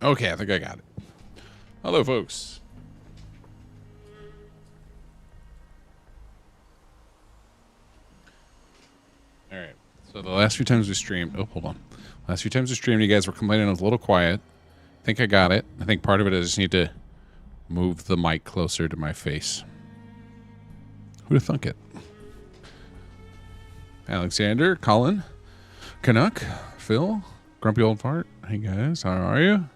Okay, I think I got it. Hello, folks. All right. So the last few times we streamed... Oh, hold on. Last few times we streamed, you guys were complaining it was a little quiet. I think I got it. I think part of it is I just need to move the mic closer to my face. Who'd have thunk it? Alexander, Colin, Canuck, Phil, Grumpy Old Fart. Hey, guys. How are you?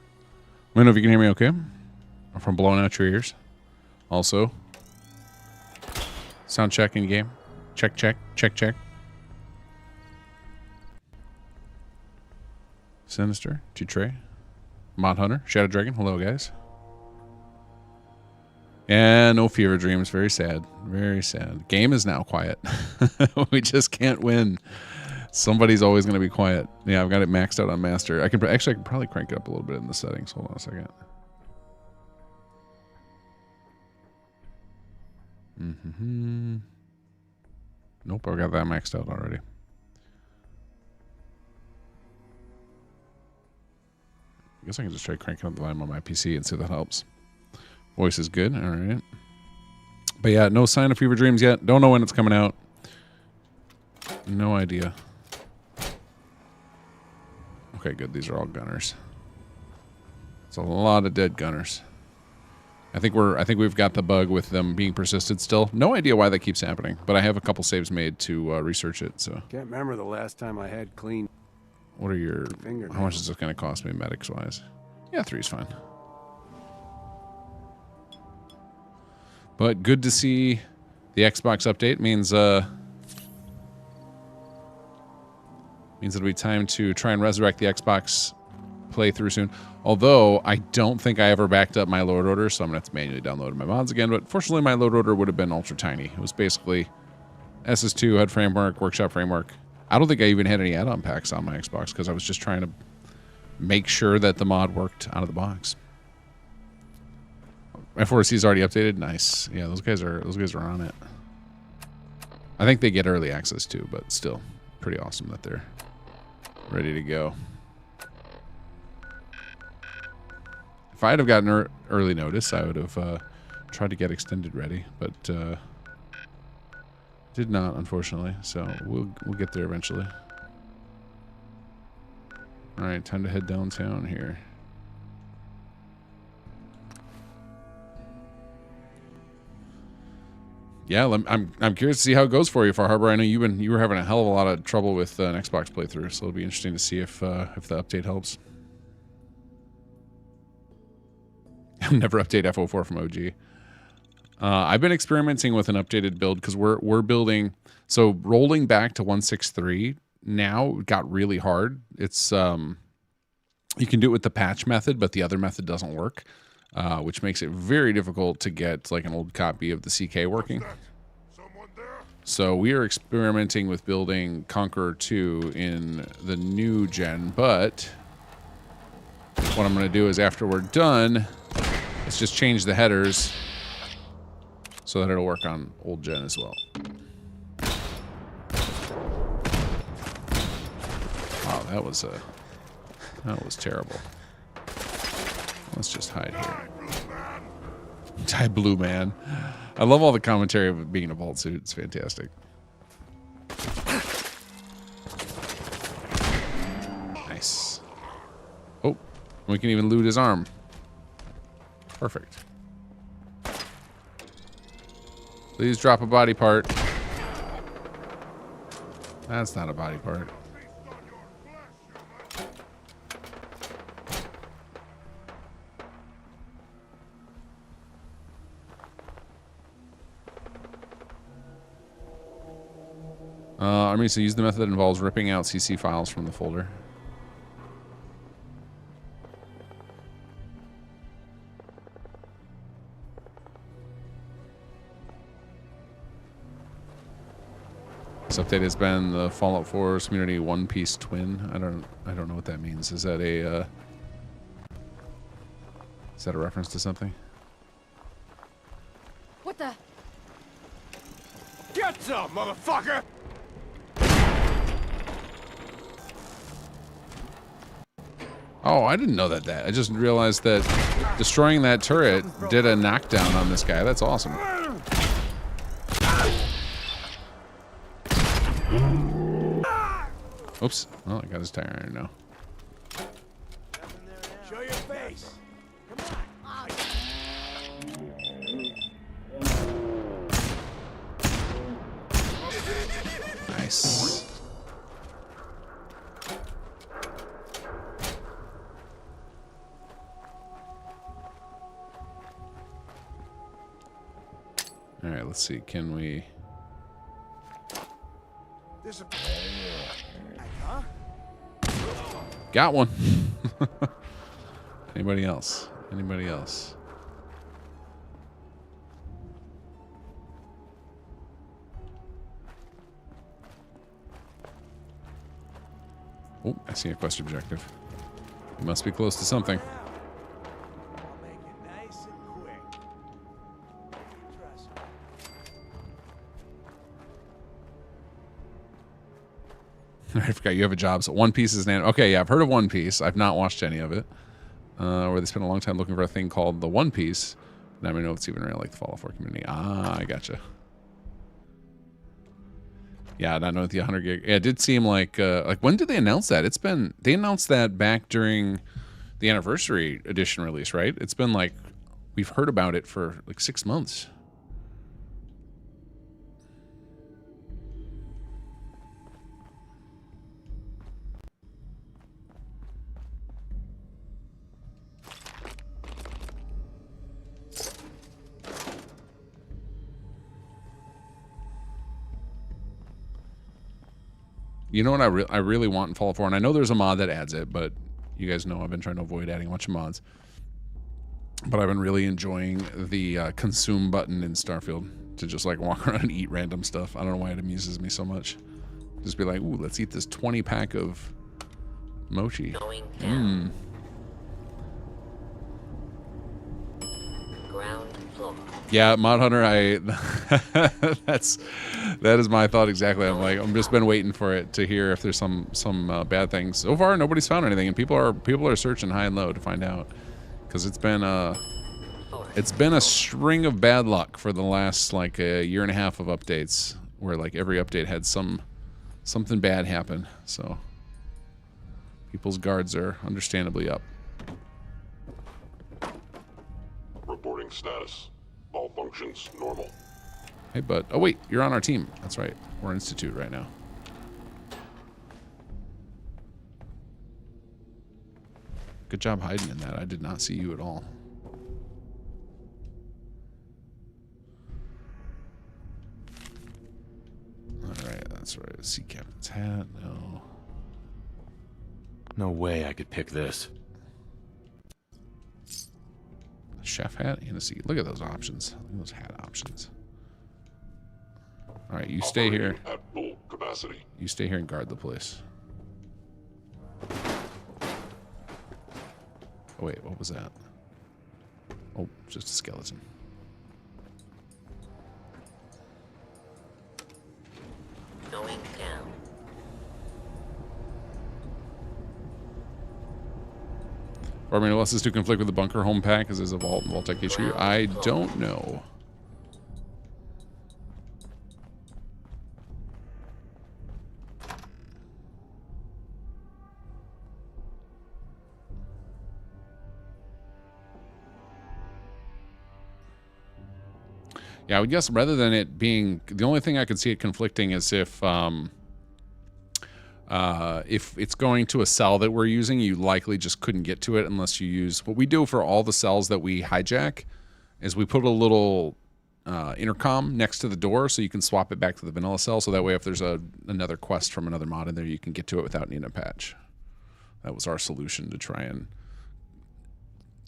Let me know if you can hear me okay. I'm from blowing out your ears. Also, sound check in game. Check, check, check, check. Sinister, T-Tray, Mod Hunter, Shadow Dragon. Hello, guys. And no Fever Dreams. Very sad. Very sad. Game is now quiet. We just can't win. Somebody's always going to be quiet. Yeah, I've got it maxed out on Master. I can probably crank it up a little bit in the settings. Hold on a second. Nope, I've got that maxed out already. I guess I can just try cranking up the volume on my PC and see if that helps. Voice is good. All right. But yeah, no sign of Fever Dreams yet. Don't know when it's coming out. No idea. Okay, good. These are all gunners. It's a lot of dead gunners. I think we've got the bug with them being persisted still. No idea why that keeps happening, but I have a couple saves made to research it. So can't remember the last time I had clean. What are your... How much is this going to cost me medics-wise? Yeah, 3's fine. But good to see the Xbox update. Means it'll be time to try and resurrect the Xbox playthrough soon. Although, I don't think I ever backed up my load order, so I'm going to have to manually download my mods again. But fortunately, my load order would have been ultra tiny. It was basically SS2, HUD framework, Workshop framework. I don't think I even had any add-on packs on my Xbox because I was just trying to make sure that the mod worked out of the box. F4C is already updated. Nice. Yeah, those guys are on it. I think they get early access too, but still pretty awesome that they're ready to go. If I'd have gotten early notice, I would have tried to get extended ready, but did not, unfortunately. So we'll get there eventually. All right, time to head downtown here. Yeah, I'm curious to see how it goes for you, Far Harbor. I know you were having a hell of a lot of trouble with an Xbox playthrough, so it'll be interesting to see if the update helps. I'll never update F04 from OG. I've been experimenting with an updated build because we're building. So rolling back to 1.6.3 now got really hard. It's you can do it with the patch method, but the other method doesn't work, which makes it very difficult to get like an old copy of the CK working. So we are experimenting with building Conqueror 2 in the new gen, but what I'm going to do is after we're done, let's just change the headers so that it'll work on old gen as well. Wow, that was terrible. Let's just hide here. Die Blue Man. I love all the commentary of it being in a vault suit. It's fantastic. Nice. Oh, we can even loot his arm. Perfect. Please drop a body part. That's not a body part. Army, so use the method that involves ripping out CC files from the folder. This update has been the Fallout 4's community One Piece twin. I don't know what that means. Is that a reference to something? What the? Get some, motherfucker! Oh, I didn't know that. I just realized that destroying that turret did a knockdown on this guy. That's awesome. Oops. Oh, I got his tire iron now. Show your face. Nice. All right, let's see. Can we... Huh? Got one. Anybody else? Anybody else? Oh, I see a quest objective. You must be close to something. I'll make it nice and quick. Trust me. I forgot you have a job. So One Piece is an okay. Yeah, I've heard of One Piece. I've not watched any of it. Where they spent a long time looking for a thing called the One Piece. Now we know it's even real, like the Fallout 4 community. Ah, I gotcha. Yeah, not knowing the 100 gig. Yeah, it did seem like when did they announce that? They announced that back during the anniversary edition release, right? It's been like we've heard about it for like 6 months. You know what I really want in Fallout 4, and I know there's a mod that adds it, but you guys know I've been trying to avoid adding a bunch of mods. But I've been really enjoying the consume button in Starfield to just like walk around and eat random stuff. I don't know why it amuses me so much. Just be like, ooh, let's eat this 20 pack of mochi. Mmm. Ground floor. Yeah, Mod Hunter, that is my thought exactly. I'm like, I'm just been waiting for it to hear if there's some bad things. So far, nobody's found anything, and people are searching high and low to find out, because it's been a string of bad luck for the last like a year and a half of updates, where like every update had something bad happen. So people's guards are understandably up. Reporting status. All functions normal. Hey, bud. Oh, wait. You're on our team. That's right. We're Institute right now. Good job hiding in that. I did not see you at all. All right. That's right. Sea captain's hat. No. No way I could pick this. Chef hat and a seat. Look at those options. Look at those hat options. All right, you stay here. At full capacity. You stay here and guard the place. Oh wait, what was that? Oh, just a skeleton. Going down. Or I mean, unless this to conflict with the bunker home pack, because there's a vault and vault-tech issue. I don't know. Yeah, I would guess rather than it being the only thing I could see it conflicting is if it's going to a cell that we're using, you likely just couldn't get to it unless you use what we do for all the cells that we hijack is we put a little intercom next to the door so you can swap it back to the vanilla cell. So that way, if there's another quest from another mod in there, you can get to it without needing a patch. That was our solution to try and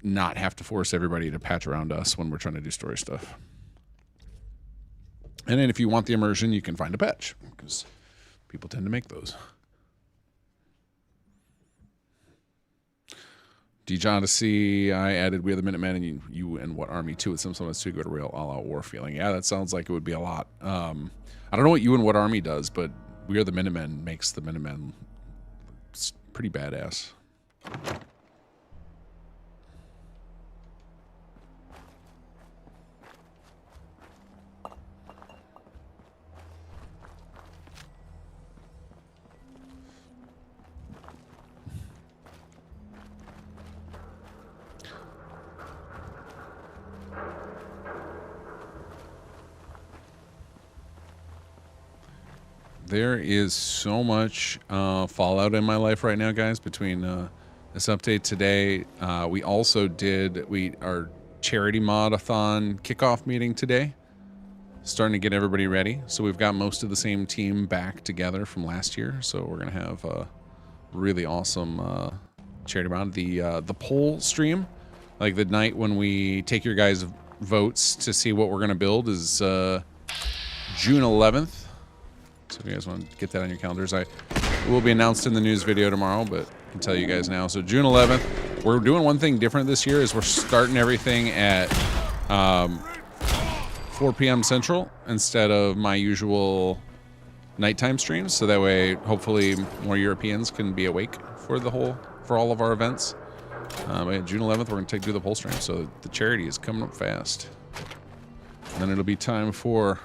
not have to force everybody to patch around us when we're trying to do story stuff. And then if you want the immersion, you can find a patch because people tend to make those. Deej Odyssey, I added We Are the Minutemen and you and What Army too. It's sometimes to go to real all-out war feeling. Yeah, that sounds like it would be a lot. I don't know what You and What Army does, but We Are the Minutemen makes the Minutemen pretty badass. There is so much fallout in my life right now, guys. Between this update today, we also did our charity mod-a-thon kickoff meeting today, starting to get everybody ready. So we've got most of the same team back together from last year. So we're gonna have a really awesome charity mod. The poll stream, like the night when we take your guys' votes to see what we're gonna build, is June 11th. So if you guys want to get that on your calendars, it will be announced in the news video tomorrow, but I can tell you guys now. So June 11th, we're doing one thing different this year, is we're starting everything at 4 p.m. Central instead of my usual nighttime streams. So that way, hopefully, more Europeans can be awake for all of our events. But June 11th, we're going to do the poll stream. So the charity is coming up fast. And then it'll be time for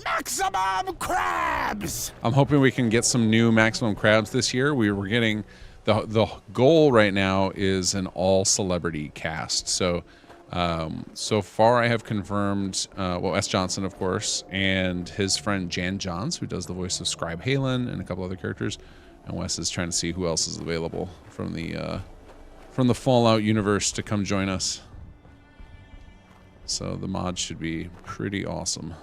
Maximum crabs! I'm hoping we can get some new maximum crabs this year. We're getting the goal right now is an all celebrity cast. So so far I have confirmed S. Johnson, of course, and his friend Jan Johns, who does the voice of Scribe Halen and a couple other characters. And Wes is trying to see who else is available from the Fallout universe to come join us. So the mod should be pretty awesome.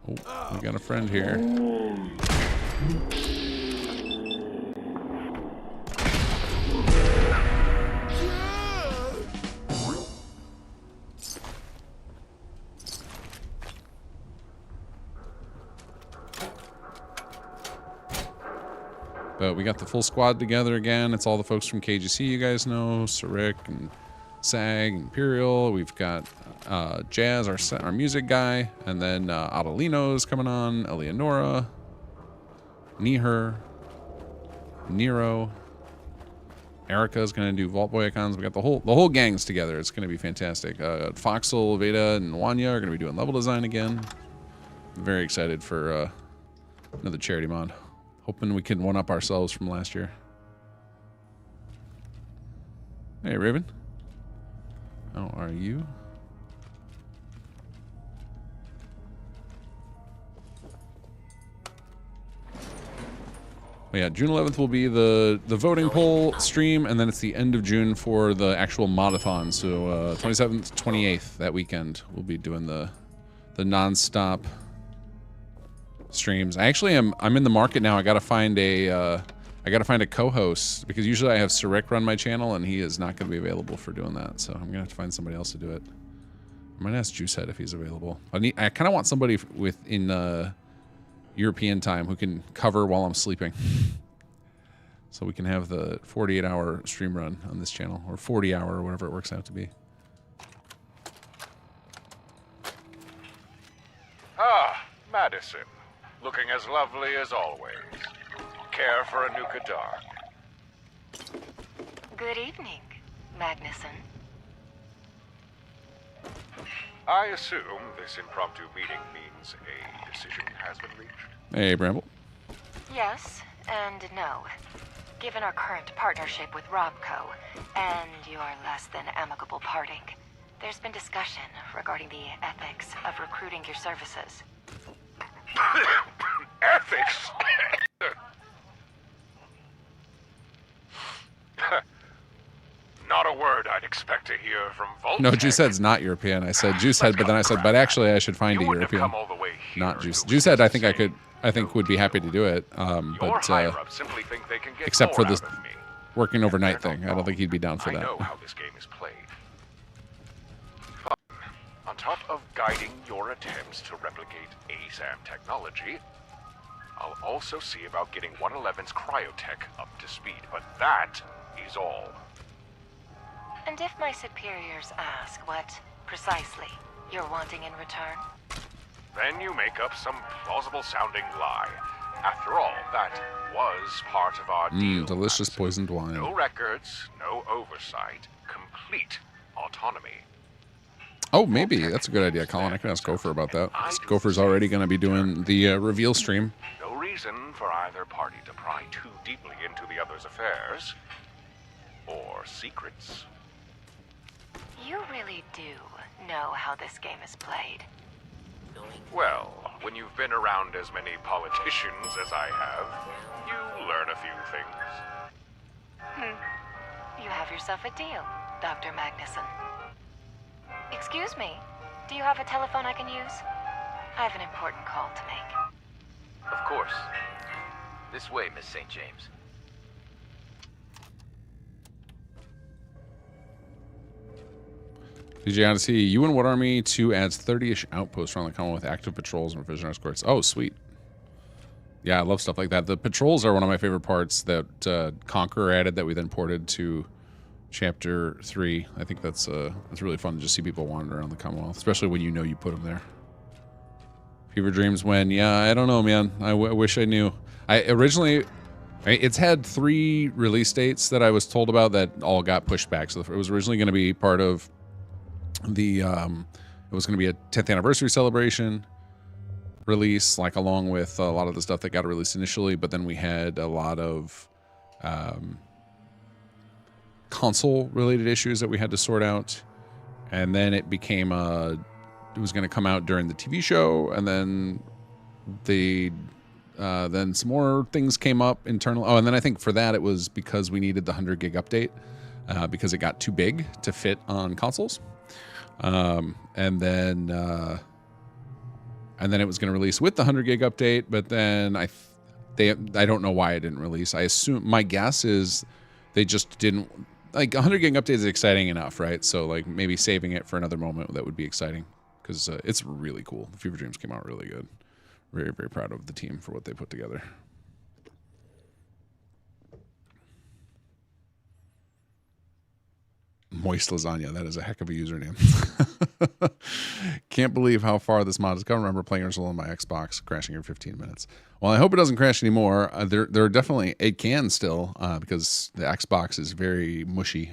Oh, we got a friend here. But we got the full squad together again. It's all the folks from KGC you guys know, Sarik and Sag, Imperial. We've got Jazz, our music guy, and then Adelino's coming on, Eleonora, Niher, Nero, Erica's gonna do Vault Boy icons. We got the whole gang's together. It's gonna be fantastic. Foxel, Veda, and Wanya are gonna be doing level design again. I'm very excited for another charity mod. Hoping we can one up ourselves from last year. Hey, Raven. How are you? Yeah, June 11th will be the voting poll stream, and then it's the end of June for the actual modathon. So 27th, 28th, that weekend, we'll be doing the non-stop streams. I'm in the market now. I gotta find a co-host, because usually I have Sarik run my channel, and he is not going to be available for doing that. So I'm gonna have to find somebody else to do it. I might ask Juicehead if he's available. I kind of want somebody in European time who can cover while I'm sleeping, so we can have the 48-hour stream run on this channel, or 40-hour, or whatever it works out to be. Ah, Madison. Looking as lovely as always. Care for a Nuka Dark? Good evening, Magnuson. I assume this impromptu meeting means a decision has been reached. Hey, Bramble. Yes and no. Given our current partnership with Robco and your less than amicable parting, there's been discussion regarding the ethics of recruiting your services. Ethics? Not a word I'd expect to hear from Voltec. No, Juicehead's not European. I said Juicehead, but then I said, but actually I should find a European. Come all the way here Not Juice. to Juicehead, I think would be happy to do it. But simply think they can get except for more this out of me. working overnight They're not thing, I don't think he'd be down for I that. know how this game is played. Fine. On top of guiding your attempts to replicate ASAM technology, I'll also see about getting 111's cryotech up to speed, but that is all. And if my superiors ask what, precisely, you're wanting in return? Then you make up some plausible-sounding lie. After all, that was part of our deal. Delicious Madison. poisoned wine. No records, no oversight, complete autonomy. Oh, maybe. That's a good idea, Colin. I can ask Gopher about that. Gopher's already going to be doing the reveal stream. No reason for either party to pry too deeply into the other's affairs. Or secrets. You really do know how this game is played. Well, when you've been around as many politicians as I have, you learn a few things. You have yourself a deal, Dr. Magnuson. Excuse me, do you have a telephone I can use? I have an important call to make. Of course. This way, Miss St. James. DJ Odyssey, you and what army 2 adds 30-ish outposts around the Commonwealth with active patrols and revision escorts. Oh, sweet. Yeah, I love stuff like that. The patrols are one of my favorite parts that Conqueror added that we then ported to Chapter 3. I think that's really fun to just see people wander around the Commonwealth, especially when you know you put them there. Fever Dreams when? Yeah, I don't know, man. I wish I knew. It's had 3 release dates that I was told about that all got pushed back. So it was originally going to be part of the it was going to be a 10th anniversary celebration release, like along with a lot of the stuff that got released initially, but then we had a lot of console related issues that we had to sort out, and then it became it was going to come out during the TV show, and then then some more things came up internal. Oh, and then I think for that it was because we needed the 100 gig update because it got too big to fit on consoles. And then it was going to release with the 100 gig update, but then I don't know why it didn't release. I assume, my guess is they just didn't, like, 100 gig update is exciting enough, right? So like maybe saving it for another moment that would be exciting, because it's really cool. The Fever Dreams came out really good. Very, very proud of the team for what they put together. Moist Lasagna. That is a heck of a username. Can't believe how far this mod has come. I remember playing Ursula on my Xbox, crashing every 15 minutes. Well, I hope it doesn't crash anymore. There are definitely, it can still, because the Xbox is very mushy.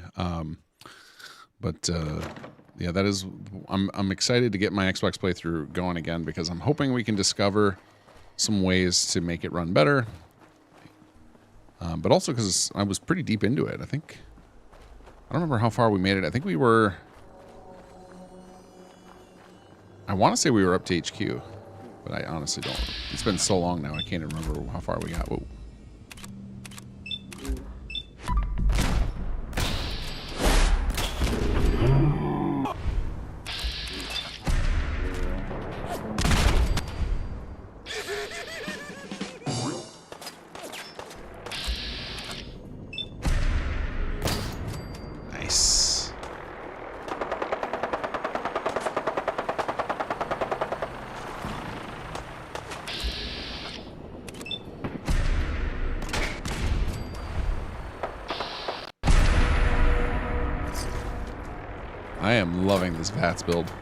Yeah, that is, I'm excited to get my Xbox playthrough going again, because I'm hoping we can discover some ways to make it run better. But also because I was pretty deep into it. I don't remember how far we made it. I think we were... I want to say we were up to HQ, but I honestly don't. It's been so long now, I can't even remember how far we got. Whoa. I am loving this VATS build.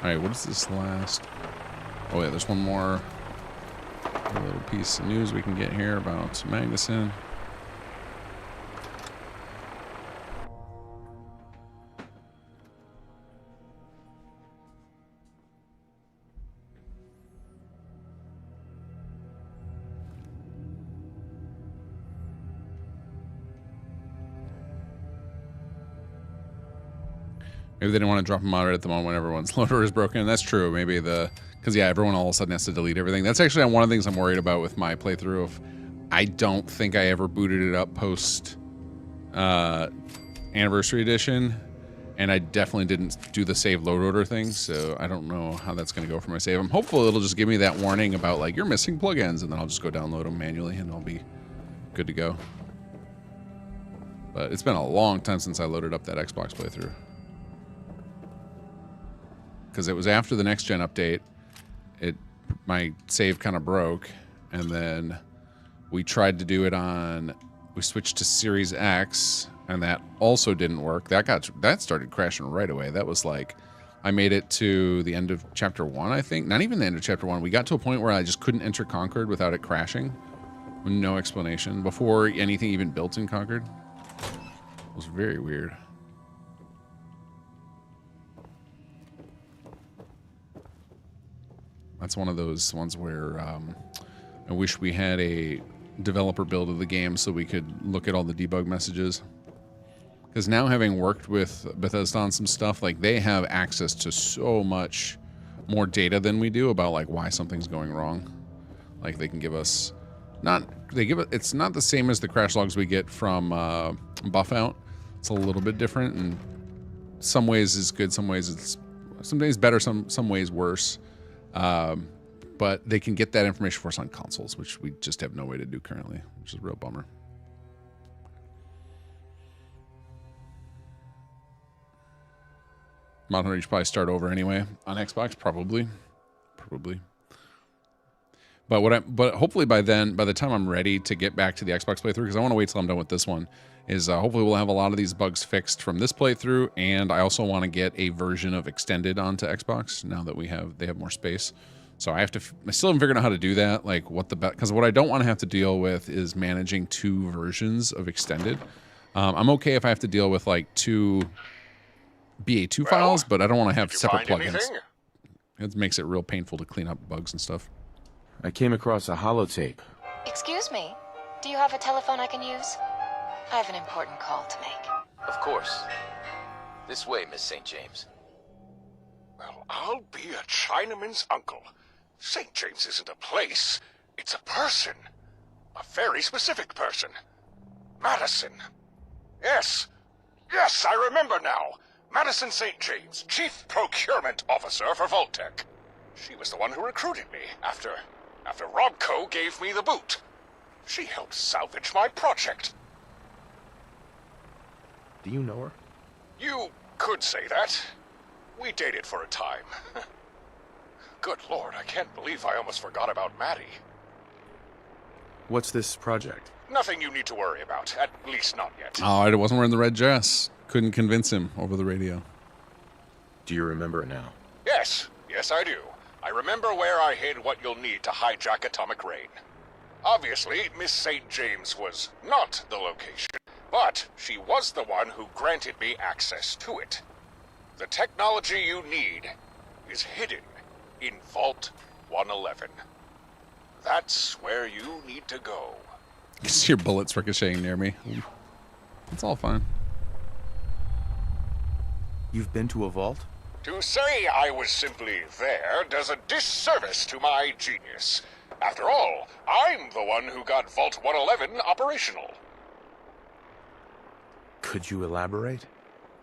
Alright, what is this last? Oh yeah, there's one more little piece of news we can get here about Magnuson. Maybe they didn't want to drop a mod right at the moment when everyone's loader is broken. That's true. Maybe because yeah, everyone all of a sudden has to delete everything. That's actually one of the things I'm worried about with my playthrough of, I don't think I ever booted it up post Anniversary Edition, and I definitely didn't do the save load order thing, so I don't know how that's going to go for my save. I'm hopeful it'll just give me that warning about, like, you're missing plugins, and then I'll just go download them manually, and I'll be good to go. But it's been a long time since I loaded up that Xbox playthrough, because it was after the next gen update. My save kind of broke, and then we tried to do it we switched to Series X, and that also didn't work. That started crashing right away. That was like, I made it to the end of chapter 1, I think. Not even the end of chapter 1. We got to a point where I just couldn't enter Concord without it crashing. No explanation. Before anything even built in Concord. It was very weird. That's one of those ones where I wish we had a developer build of the game so we could look at all the debug messages. Because now, having worked with Bethesda on some stuff, like, they have access to so much more data than we do about, like, why something's going wrong. Like, they can give us it's not the same as the crash logs we get from Buff Out. It's a little bit different, and some ways is good, some ways it's some days better, some ways worse. But they can get that information for us on consoles, which we just have no way to do currently, which is a real bummer. Mod Hunter, you should probably start over anyway on Xbox, probably. But hopefully by then, by the time I'm ready to get back to the Xbox playthrough, because I want to wait till I'm done with this one, is hopefully we'll have a lot of these bugs fixed from this playthrough, and I also want to get a version of Extended onto Xbox now that they have more space. So I still haven't figured out how to do that, like because what I don't want to have to deal with is managing 2 versions of Extended. I'm okay if I have to deal with like 2 BA2 files, but I don't want to have separate plugins. It makes it real painful to clean up bugs and stuff. I came across a holotape. Excuse me, do you have a telephone I can use? I have an important call to make. Of course. This way, Miss St. James. Well, I'll be a Chinaman's uncle. St. James isn't a place, it's a person. A very specific person. Madison. Yes, I remember now. Madison St. James, Chief Procurement Officer for Vault-Tec. She was the one who recruited me after Robco gave me the boot. She helped salvage my project. Do you know her? You could say that. We dated for a time. Good Lord, I can't believe I almost forgot about Maddie. What's this project? Nothing you need to worry about, at least not yet. Oh, I wasn't wearing the red dress. Couldn't convince him over the radio. Do you remember it now? Yes I do. I remember where I hid what you'll need to hijack Atomic Rain. Obviously, Miss St. James was not the location, but she was the one who granted me access to it. The technology you need is hidden in Vault 111. That's where you need to go. You see your bullets ricocheting near me. It's all fine. You've been to a vault? To say I was simply there does a disservice to my genius. After all, I'm the one who got Vault 111 operational. Could you elaborate?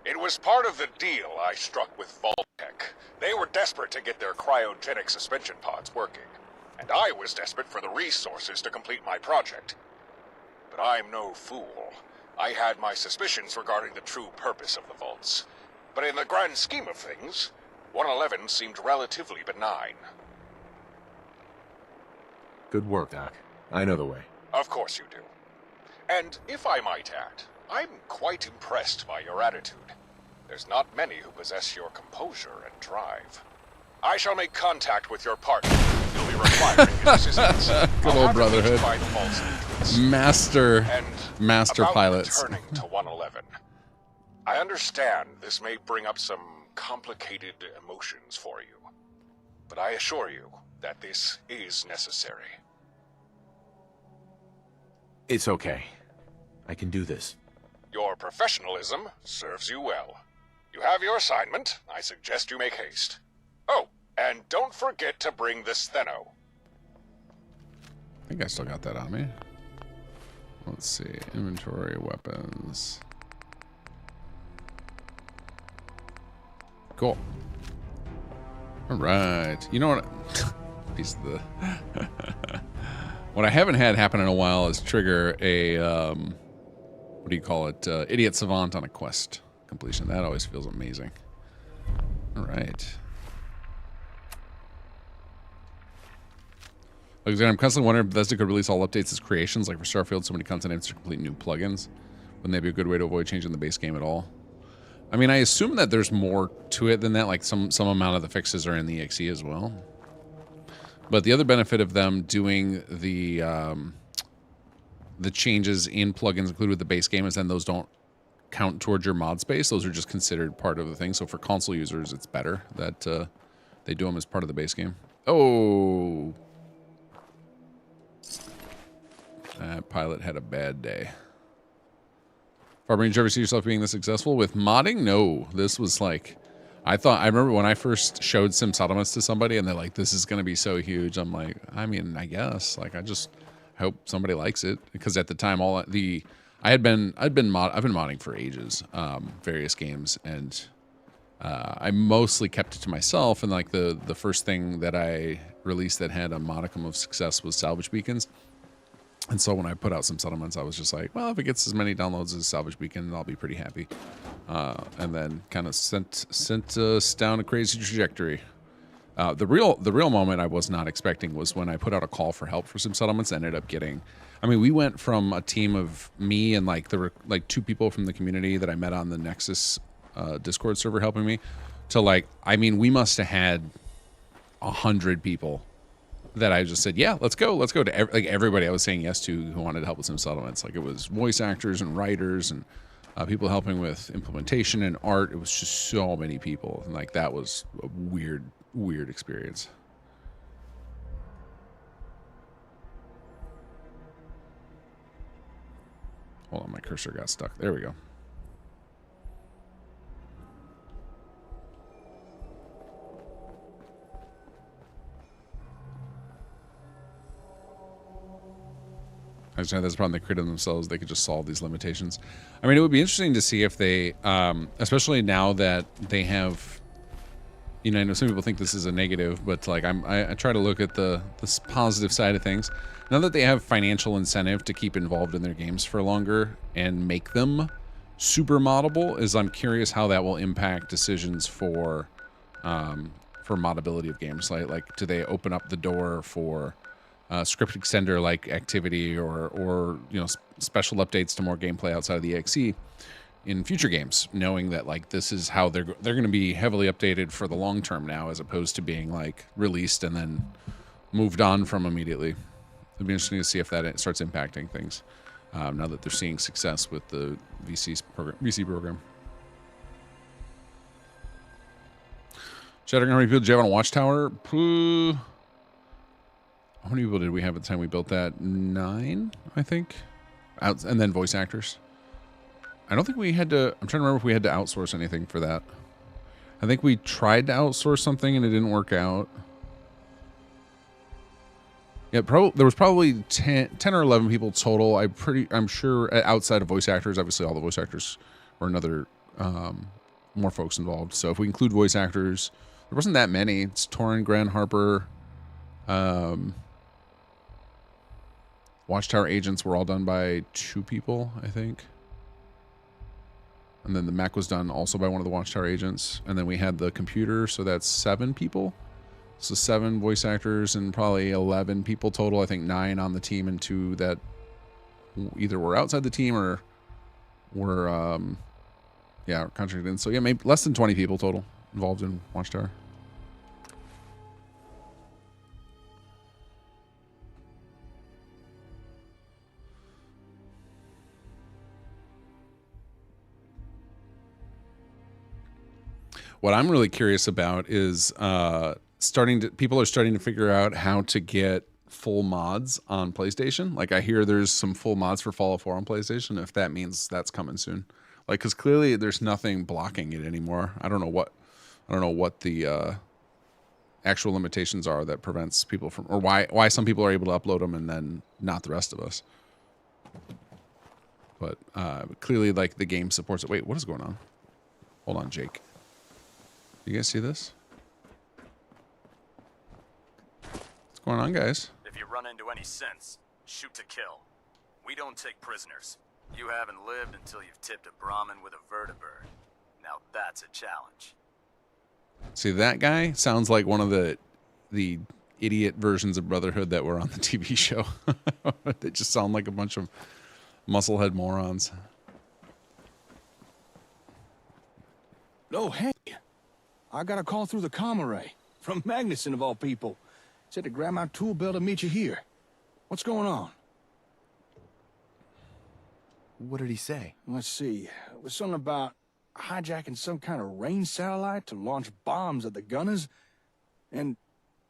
It was part of the deal I struck with Vault-Tec. They were desperate to get their cryogenic suspension pods working, and I was desperate for the resources to complete my project. But I'm no fool. I had my suspicions regarding the true purpose of the vaults. But in the grand scheme of things, 111 seemed relatively benign. Good work, Doc. I know the way. Of course you do. And if I might add, I'm quite impressed by your attitude. There's not many who possess your composure and drive. I shall make contact with your partner. You'll be requiring his assistance. Good old brotherhood. By the vault's entrance. Master about pilots. Returning to 111. I understand this may bring up some complicated emotions for you, but I assure you that this is necessary. It's okay. I can do this. Your professionalism serves you well. You have your assignment. I suggest you make haste. Oh, and don't forget to bring the Steno. I think I still got that on me. Let's see. Inventory, weapons. Cool. All right. You know what? Piece of the... What I haven't had happen in a while is trigger a, what do you call it? Idiot Savant on a quest completion. That always feels amazing. All right. Alexander, I'm constantly wondering if Bethesda could release all updates as creations, like for Starfield, so many content names to complete new plugins. Wouldn't that be a good way to avoid changing the base game at all? I mean, I assume that there's more to it than that, like some amount of the fixes are in the EXE as well. But the other benefit of them doing the changes in plugins included with the base game is then those don't count towards your mod space. Those are just considered part of the thing. So for console users, it's better that they do them as part of the base game. Oh. That pilot had a bad day. Farber, did you ever see yourself being this successful with modding? No, this was like, I remember when I first showed Sim Settlements to somebody and they're like, this is going to be so huge. I'm like, I mean, I guess, like, I just hope somebody likes it, because at the time, I've been modding for ages, various games, and I mostly kept it to myself. And like the first thing that I released that had a modicum of success was Salvage Beacons. And so when I put out some settlements, I was just like, well, if it gets as many downloads as Salvage Beacon, I'll be pretty happy. And then kind of sent us down a crazy trajectory. The real moment I was not expecting was when I put out a call for help for some settlements. Ended up getting, I mean, we went from a team of me and like there were like 2 people from the community that I met on the Nexus Discord server helping me, to like, I mean, we must have had 100 people that I just said, yeah, let's go to like everybody I was saying yes to who wanted to help with some settlements. Like it was voice actors and writers and people helping with implementation and art. It was just so many people, and like that was a weird experience. Hold on, my cursor got stuck. There we go. I understand that's the problem they created themselves. They could just solve these limitations. I mean, it would be interesting to see if they, especially now that they have, you know, I know some people think this is a negative, but like I try to look at the positive side of things. Now that they have financial incentive to keep involved in their games for longer and make them super moddable, is I'm curious how that will impact decisions for moddability of games. Like do they open up the door for script extender like activity or you know, special updates to more gameplay outside of the EXE in future games, knowing that like this is how they're going to be heavily updated for the long term now, as opposed to being like released and then moved on from immediately. It'd be interesting to see if that starts impacting things now that they're seeing success with the VC program. Shattering, how many people did you have on a watchtower? How many people did we have at the time we built that? 9, I think. And then voice actors. I don't think we had to, I'm trying to remember if we had to outsource anything for that. I think we tried to outsource something and it didn't work out. Yeah, there was probably 10 or 11 people total. I'm sure outside of voice actors. Obviously all the voice actors were another, more folks involved. So if we include voice actors, there wasn't that many. It's Torrin, Gran, Harper, Watchtower agents were all done by 2 people, I think. And then the mech was done also by one of the Watchtower agents. And then we had the computer, so that's 7 people. So 7 voice actors and probably 11 people total. I think 9 on the team and 2 that either were outside the team or were, contracted in. So yeah, maybe less than 20 people total involved in Watchtower. What I'm really curious about is people are starting to figure out how to get full mods on PlayStation. Like I hear there's some full mods for Fallout 4 on PlayStation, if that means that's coming soon. Like, because clearly there's nothing blocking it anymore. I don't know what the actual limitations are that prevents people from, or why some people are able to upload them and then not the rest of us. But clearly, like, the game supports it. Wait, what is going on? Hold on, Jake. You guys see this? What's going on, guys? If you run into any sense, shoot to kill. We don't take prisoners. You haven't lived until you've tipped a Brahmin with a vertibird. Now that's a challenge. See, that guy sounds like one of the idiot versions of Brotherhood that were on the TV show. They just sound like a bunch of musclehead morons. Oh, hey. I got a call through the comm array from Magnuson, of all people. Said to grab my tool belt and meet you here. What's going on? What did he say? Let's see. It was something about hijacking some kind of range satellite to launch bombs at the gunners, and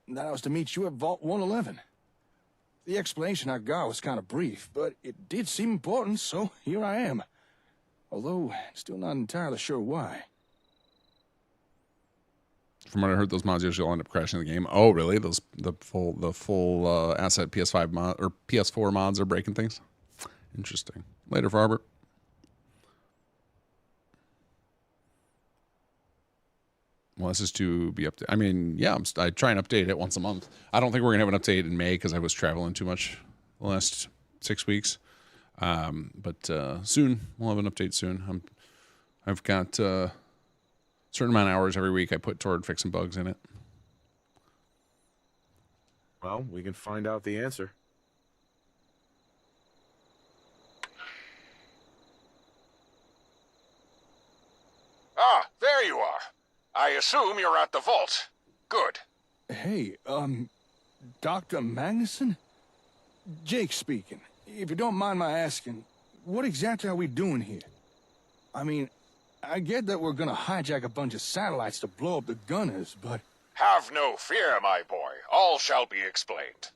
that I was to meet you at Vault 111. The explanation I got was kind of brief, but it did seem important, so here I am. Although, still not entirely sure why. From what I heard, those mods usually end up crashing the game. Oh, really? The full asset PS5 mod or PS4 mods are breaking things. Interesting. Later, Farber. Well, this is to be updated. I mean, yeah, I try and update it once a month. I don't think we're gonna have an update in May because I was traveling too much the last 6 weeks. But soon we'll have an update soon. I've got a certain amount of hours every week I put toward fixing bugs in it. Well, we can find out the answer. Ah, there you are. I assume you're at the vault. Good. Hey, Dr. Magnuson? Jake speaking. If you don't mind my asking, what exactly are we doing here? I mean, I get that we're gonna hijack a bunch of satellites to blow up the gunners, but... Have no fear, my boy. All shall be explained.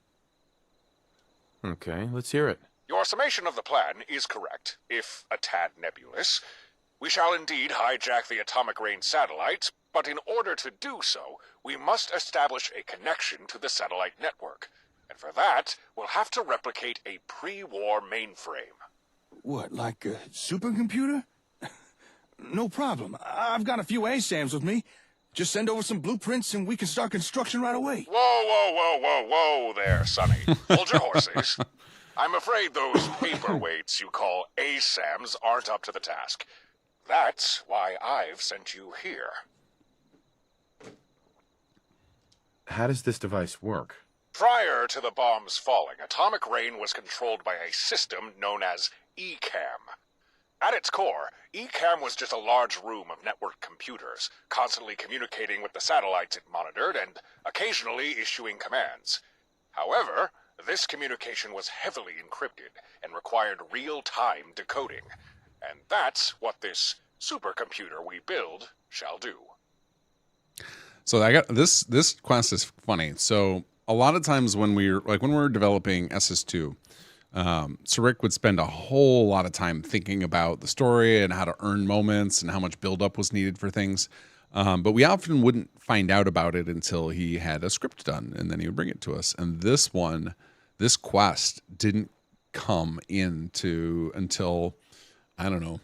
Okay, let's hear it. Your summation of the plan is correct, if a tad nebulous. We shall indeed hijack the atomic rain satellites, but in order to do so, we must establish a connection to the satellite network. And for that, we'll have to replicate a pre-war mainframe. What, like a supercomputer? No problem. I've got a few ASAMs with me. Just send over some blueprints and we can start construction right away. Whoa there, Sonny. Hold your horses. I'm afraid those paperweights you call ASAMs aren't up to the task. That's why I've sent you here. How does this device work? Prior to the bombs falling, atomic rain was controlled by a system known as ECAM. At its core, ECAM was just a large room of networked computers, constantly communicating with the satellites it monitored and occasionally issuing commands. However, this communication was heavily encrypted and required real-time decoding. And that's what this supercomputer we build shall do. So I got this quest is funny. So a lot of times when we're developing SS2, Sir Rick would spend a whole lot of time thinking about the story and how to earn moments and how much buildup was needed for things. But we often wouldn't find out about it until he had a script done, and then he would bring it to us. And this quest didn't come until, I don't know,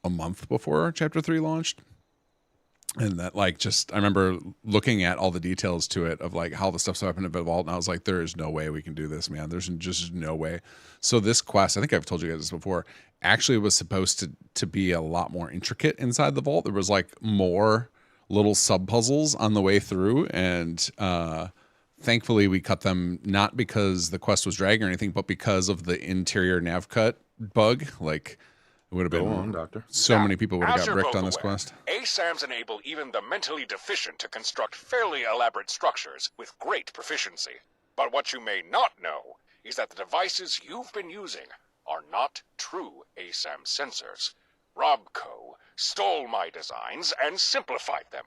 a month before Chapter 3 launched. And that, I remember looking at all the details to it of how the stuff's happened at the vault, and I was like, there is no way we can do this, man. There's just no way. So this quest, I think I've told you guys this before, actually was supposed to be a lot more intricate inside the vault. There was more little sub puzzles on the way through, and thankfully we cut them not because the quest was dragging or anything, but because of the interior nav cut bug. It would have been Go on, Doctor. So many people would have As got you're bricked both on this aware, quest. ASAMs enable even the mentally deficient to construct fairly elaborate structures with great proficiency. But what you may not know is that the devices you've been using are not true ASAM sensors. Robco stole my designs and simplified them,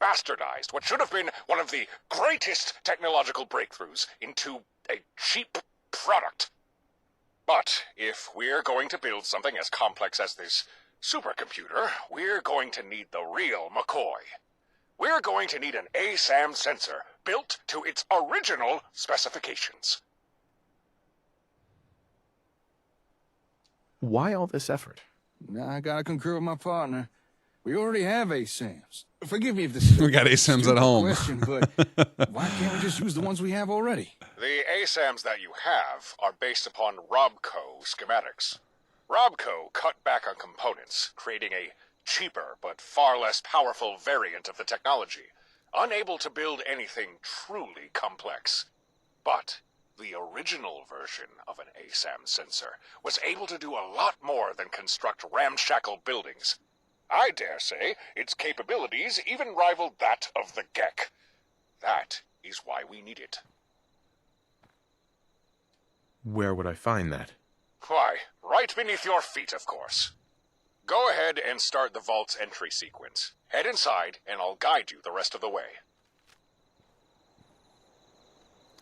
bastardized what should have been one of the greatest technological breakthroughs into a cheap product. But if we're going to build something as complex as this supercomputer, we're going to need the real McCoy. We're going to need an ASAM sensor built to its original specifications. Why all this effort? I gotta concur with my partner. We already have ASAMs. Forgive me if this is We got ASAMs at home. question, but why can't we just use the ones we have already? The ASAMs that you have are based upon Robco schematics. Robco cut back on components, creating a cheaper but far less powerful variant of the technology, unable to build anything truly complex. But the original version of an ASAM sensor was able to do a lot more than construct ramshackle buildings. I dare say its capabilities even rivaled that of the Gek. That is why we need it. Where would I find that? Why, right beneath your feet, of course. Go ahead and start the vault's entry sequence. Head inside, and I'll guide you the rest of the way.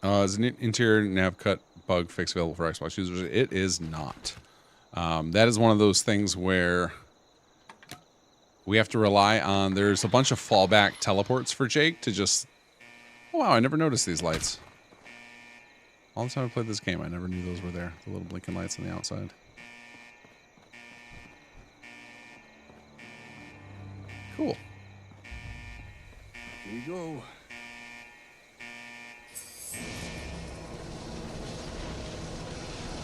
Is an interior nav cut bug fix available for Xbox users. It is not. That is one of those things where we have to rely on, there's a bunch of fallback teleports for Jake to just, oh, wow, I never noticed these lights. All the time I played this game, I never knew those were there. The little blinking lights on the outside. Cool. Here we go.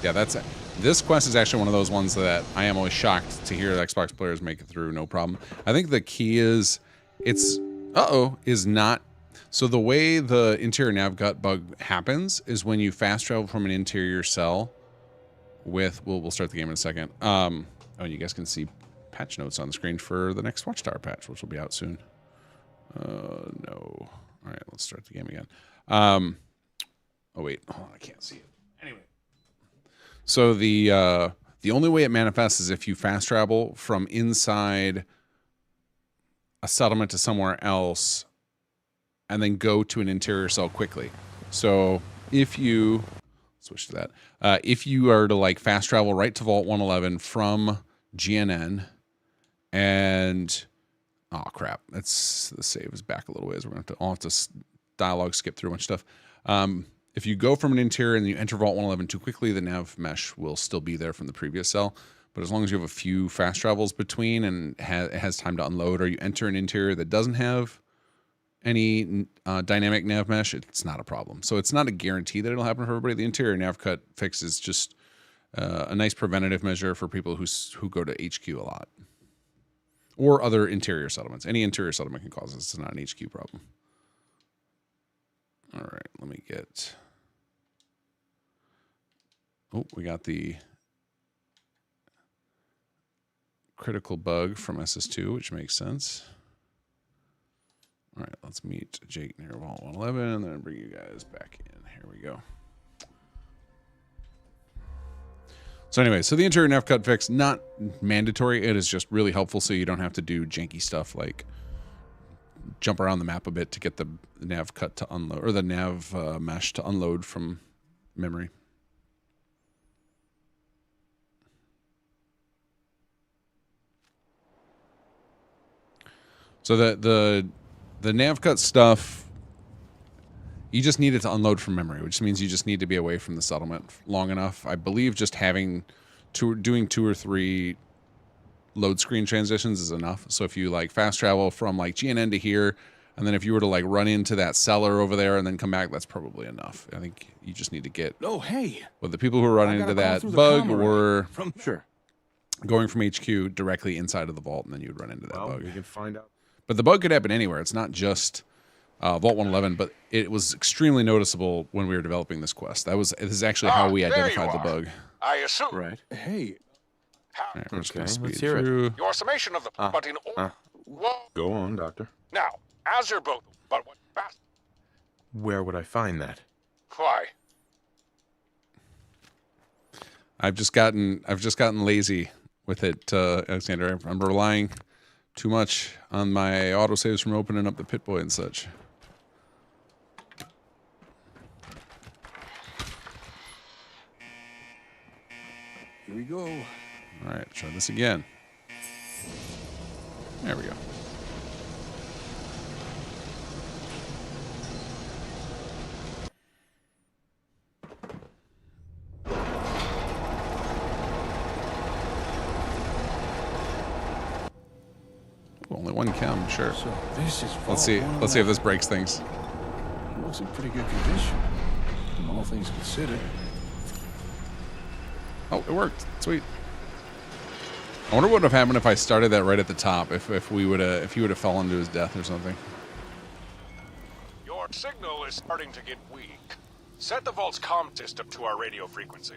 Yeah, that's it. This quest is actually one of those ones that I am always shocked to hear Xbox players make it through no problem. I think the key is is not. So the way the interior nav gut bug happens is when you fast travel from an interior cell with, we'll start the game in a second. Oh, you guys can see patch notes on the screen for the next Watchtower patch, which will be out soon. No. All right, let's start the game again. Oh, wait. Oh, I can't see it. Anyway. So the only way it manifests is if you fast travel from inside a settlement to somewhere else and then go to an interior cell quickly. So if you switch to that, if you are to like fast travel right to Vault 111 from GNN and oh crap, the save is back a little ways. I'll have to dialogue skip through a bunch of stuff. If you go from an interior and you enter Vault 111 too quickly, the nav mesh will still be there from the previous cell. But as long as you have a few fast travels between and it has time to unload, or you enter an interior that doesn't have any dynamic nav mesh, it's not a problem. So it's not a guarantee that it'll happen for everybody. The interior nav cut fix is just a nice preventative measure for people who go to HQ a lot. Or other interior settlements. Any interior settlement can cause this. It's not an HQ problem. All right, let me get... Oh, we got the critical bug from SS2, which makes sense. All right, let's meet Jake near Vault 111, and then bring you guys back in. Here we go. So anyway, so the interior nav cut fix, not mandatory. It is just really helpful so you don't have to do janky stuff like jump around the map a bit to get the nav cut to unload, or the nav mesh to unload from memory. So the nav cut stuff, you just need it to unload from memory, which means you just need to be away from the settlement long enough. I believe just doing 2 or 3 load screen transitions is enough. So if you like fast travel from like GNN to here, and then if you were to like run into that cellar over there and then come back, that's probably enough. I think you just need to get. Oh, hey. Well, the people who are running into that bug were Sure. going from HQ directly inside of the vault, and then you'd run into that bug. We can find out. But the bug could happen anywhere. It's not just Vault 111, but it was extremely noticeable when we were developing this quest. This is actually how we identified the bug. I assume. Right. Hey. All right, we're just gonna Okay, speed let's hear it. through. Your summation of the but in Whoa. Go on, Doctor. Now, as you're both, but what fast? Where would I find that? Why? I've just gotten lazy with it, Alexander. I'm relying too much on my autosaves from opening up the Pit-Boy and such. Here we go. All right, try this again. There we go. Only one chem, sure. So this is Let's see if this breaks things. It looks in pretty good condition, all things considered. Oh, it worked. Sweet. I wonder what would have happened if I started that right at the top. If he would have fallen to his death or something. Your signal is starting to get weak. Set the vault's comm system to our radio frequency.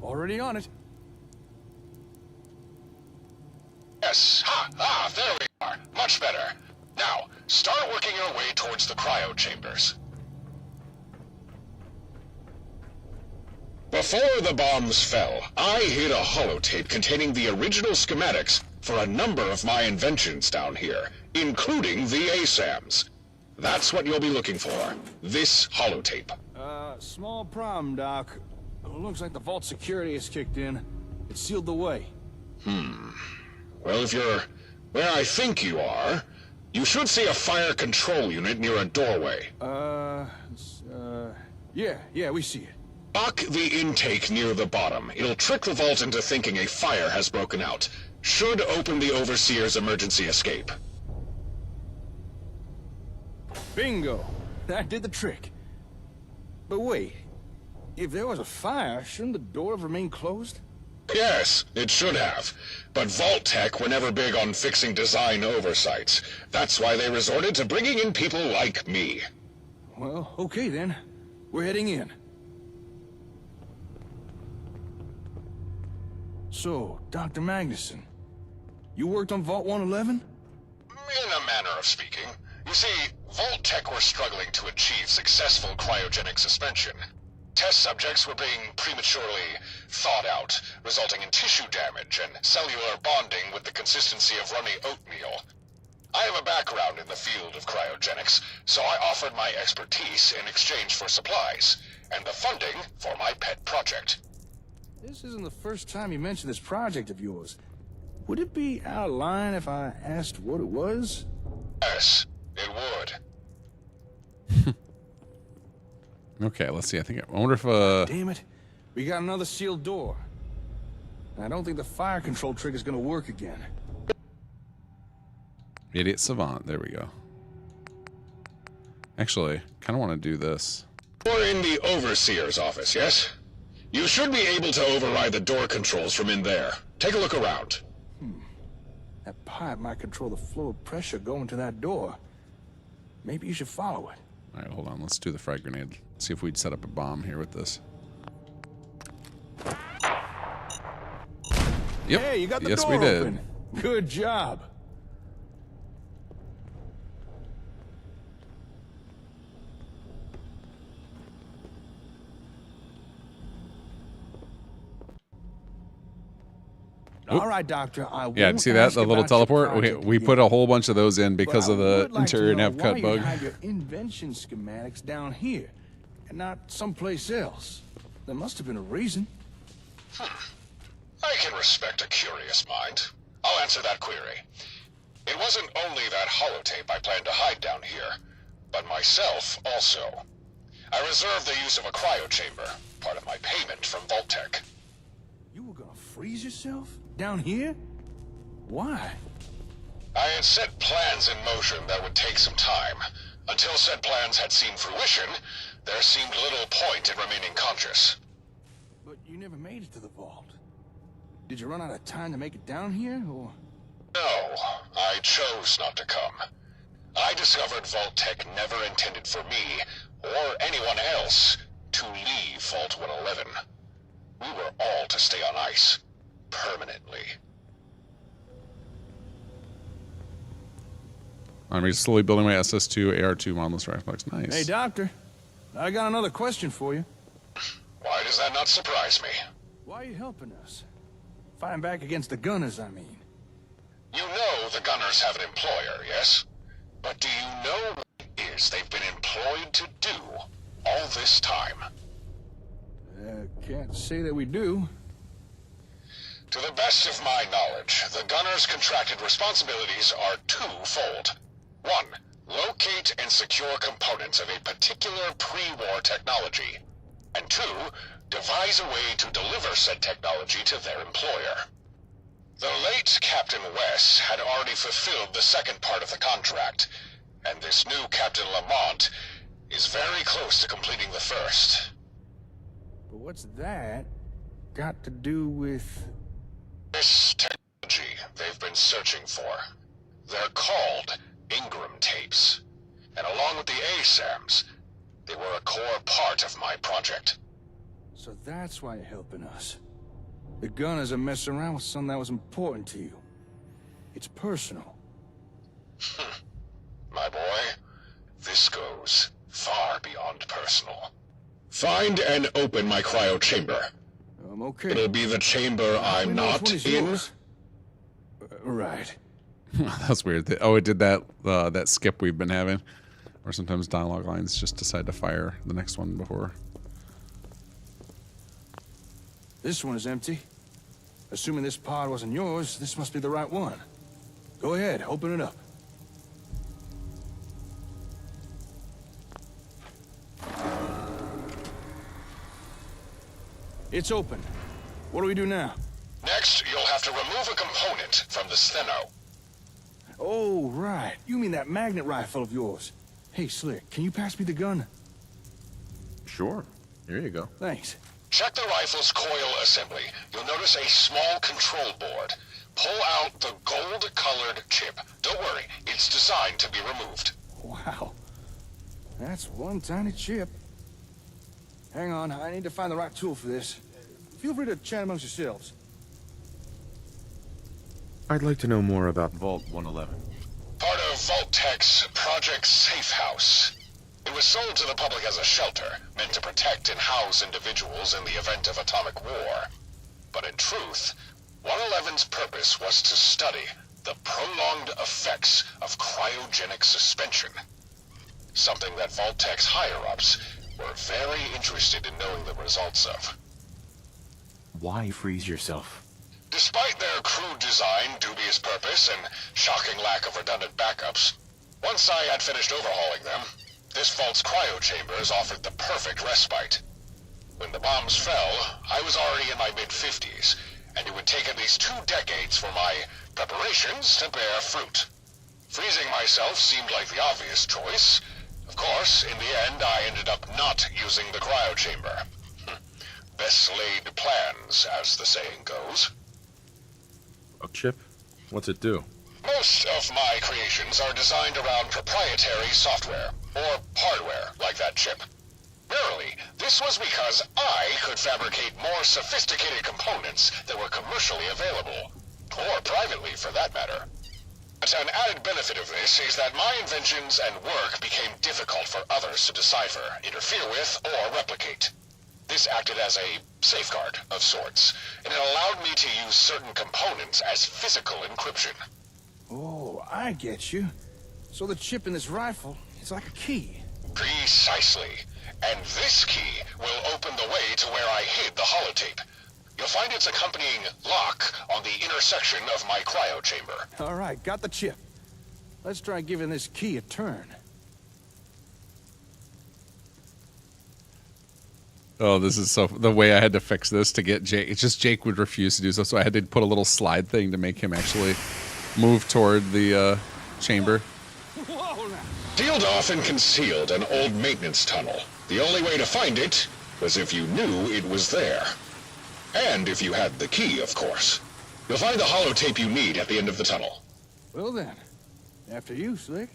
Already on it. Yes. There we are. Much better. Now, start working your way towards the cryo chambers. Before the bombs fell, I hid a holotape containing the original schematics for a number of my inventions down here, including the ASAMs. That's what you'll be looking for. This holotape. Small problem, Doc. Looks like the vault security has kicked in. It sealed the way. Well, if you're where I think you are, you should see a fire control unit near a doorway. Yeah, we see it. Lock the intake near the bottom. It'll trick the vault into thinking a fire has broken out. Should open the Overseer's emergency escape. Bingo! That did the trick. But wait, if there was a fire, shouldn't the door have remained closed? Yes, it should have. But Vault Tech were never big on fixing design oversights. That's why they resorted to bringing in people like me. Well, okay then. We're heading in. So, Dr. Magnuson, you worked on Vault 111? In a manner of speaking. You see, Vault Tech were struggling to achieve successful cryogenic suspension. Test subjects were being prematurely thawed out, resulting in tissue damage and cellular bonding with the consistency of runny oatmeal. I have a background in the field of cryogenics, so I offered my expertise in exchange for supplies, and the funding for my pet project. This isn't the first time you mentioned this project of yours. Would it be out of line if I asked what it was? Yes, it would. Okay, let's see. I wonder if Damn it. We got another sealed door. I don't think the fire control trick is gonna work again. Idiot Savant. There we go. Actually, kind of want to do this. We're in the Overseer's office, yes? You should be able to override the door controls from in there. Take a look around. That pipe might control the flow of pressure going to that door. Maybe you should follow it. All right, hold on. Let's do the frag grenade. See if we'd set up a bomb here with this. Yep. Hey, you got the yes, door we did. open. Good job. Oop. All right, Doctor. I Yeah, won't see that? ask The little about your teleport? project We put again, a whole bunch of those in because but of I the would like to interior know nav why cut you bug. have your invention schematics down here and not someplace else. There must have been a reason. I can respect a curious mind. I'll answer that query. It wasn't only that holotape I planned to hide down here, but myself also. I reserved the use of a cryochamber, part of my payment from Vault Tech. You were gonna freeze yourself? Down here? Why? I had set plans in motion that would take some time. Until said plans had seen fruition, there seemed little point in remaining conscious. But you never made it to the vault. Did you run out of time to make it down here, or...? No, I chose not to come. I discovered Vault Tech never intended for me, or anyone else, to leave Vault 111. We were all to stay on ice, permanently. I'm just slowly building my SS2 AR2 modelless riflex. Nice. Hey, Doctor. I got another question for you. Why does that not surprise me? Why are you helping us? Fighting back against the Gunners, I mean. You know the Gunners have an employer, yes? But do you know what it is they've been employed to do all this time? Can't say that we do. To the best of my knowledge, the Gunners' contracted responsibilities are twofold. 1. Locate and secure components of a particular pre-war technology. And 2. Devise a way to deliver said technology to their employer. The late Captain Wes had already fulfilled the second part of the contract, and this new Captain Lamont is very close to completing the first. But what's that got to do with... This technology they've been searching for. They're called Ingram tapes. And along with the ASAMs, they were a core part of my project. So that's why you're helping us. The Gunners are messing around with something that was important to you. It's personal. My boy, this goes far beyond personal. Find and open my cryo chamber. I'm okay. It'll be the chamber I'm not in. Right. That's weird. Oh, it did that that skip we've been having, Or sometimes dialogue lines just decide to fire the next one before. This one is empty. Assuming this pod wasn't yours, this must be the right one. Go ahead, open it up. It's open. What do we do now? Next, you'll have to remove a component from the steno. Oh, right. You mean that magnet rifle of yours. Hey, Slick, can you pass me the gun? Sure. Here you go. Thanks. Check the rifle's coil assembly. You'll notice a small control board. Pull out the gold-colored chip. Don't worry, it's designed to be removed. Wow. That's one tiny chip. Hang on, I need to find the right tool for this. Feel free to chat amongst yourselves. I'd like to know more about Vault 111. Part of Vault-Tech's Project Safe House. It was sold to the public as a shelter, meant to protect and house individuals in the event of atomic war. But in truth, 111's purpose was to study the prolonged effects of cryogenic suspension. Something that Vault-Tech's higher-ups were very interested in knowing the results of. Why freeze yourself? Despite their crude design, dubious purpose, and shocking lack of redundant backups, once I had finished overhauling them, this vault's cryo chambers offered the perfect respite. When the bombs fell, I was already in my mid-50s, and it would take at least 2 decades for my preparations to bear fruit. Freezing myself seemed like the obvious choice. Of course, in the end, I ended up not using the cryo chamber. Best laid plans, as the saying goes. A chip? What's it do? Most of my creations are designed around proprietary software, or hardware, like that chip. Rarely, this was because I could fabricate more sophisticated components that were commercially available, or privately for that matter. But an added benefit of this is that my inventions and work became difficult for others to decipher, interfere with, or replicate. This acted as a safeguard of sorts, and it allowed me to use certain components as physical encryption. Oh, I get you. So the chip in this rifle is like a key. Precisely. And this key will open the way to where I hid the holotape. You'll find its accompanying lock on the intersection of my cryo chamber. All right, got the chip. Let's try giving this key a turn. Oh, this is so... The way I had to fix this to get Jake... It's just Jake would refuse to do so, so I had to put a little slide thing to make him actually move toward the chamber. Sealed off and concealed an old maintenance tunnel. The only way to find it was if you knew it was there. And if you had the key, of course. You'll find the holotape you need at the end of the tunnel. Well then, after you, Slick.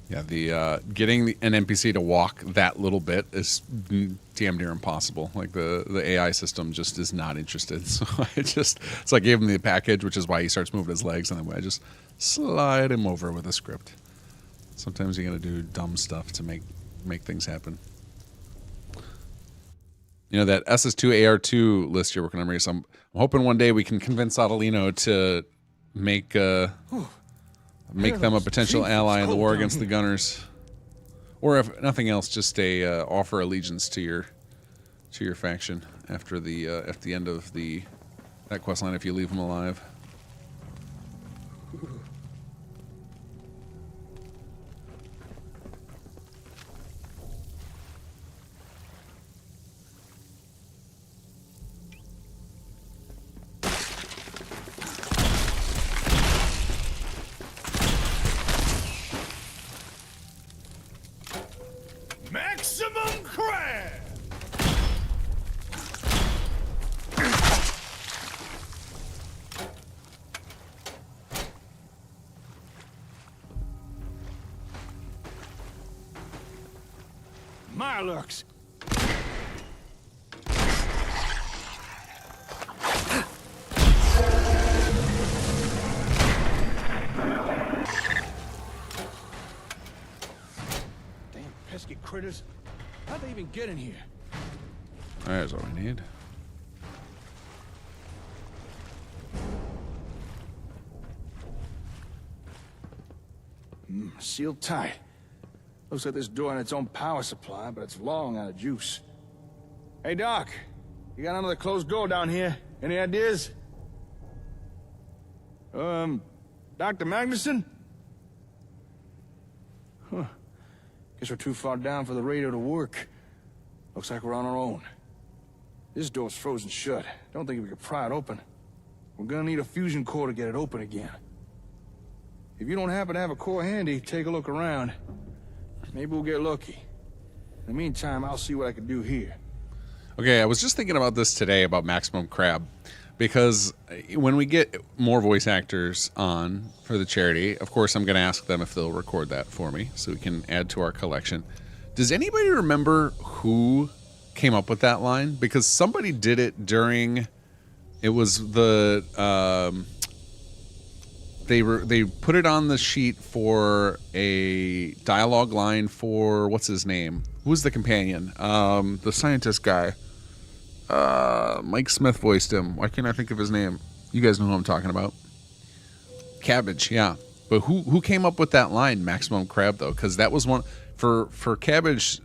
Yeah, the getting an NPC to walk that little bit is damn near impossible. Like the AI system just is not interested. So I gave him the package, which is why he starts moving his legs, and then I just slide him over with a script. Sometimes you gotta do dumb stuff to make things happen. You know, that SS2 AR2 list you're working on, Maurice, I'm hoping one day we can convince Adelino to make them a potential ally in the war against the Gunners, or if nothing else, just offer allegiance to your faction after at the end of that quest line if you leave them alive. Maximum crab! Mirelurks! Damn pesky critters. How'd they even get in here? There's what we need. Sealed tight. Looks like this door had its own power supply, but it's long out of juice. Hey, Doc. You got another closed door down here. Any ideas? Dr. Magnuson? Huh. Guess we're too far down for the radio to work. Looks like we're on our own. This door's frozen shut. Don't think we could pry it open. We're gonna need a fusion core to get it open again. If you don't happen to have a core handy, take a look around. Maybe we'll get lucky. In the meantime, I'll see what I can do here. Okay, I was just thinking about this today about Maximum Crab, because when we get more voice actors on for the charity, of course I'm going to ask them if they'll record that for me so we can add to our collection. Does anybody remember who came up with that line? Because somebody did it during, it was the, they put it on the sheet for a dialogue line for, what's his name? Who's the companion? The scientist guy. Mike Smith voiced him. Why can't I think of his name? You guys know who I'm talking about. Cabbage, yeah. But who came up with that line, Maximum Crab, though? Because that was one for Cabbage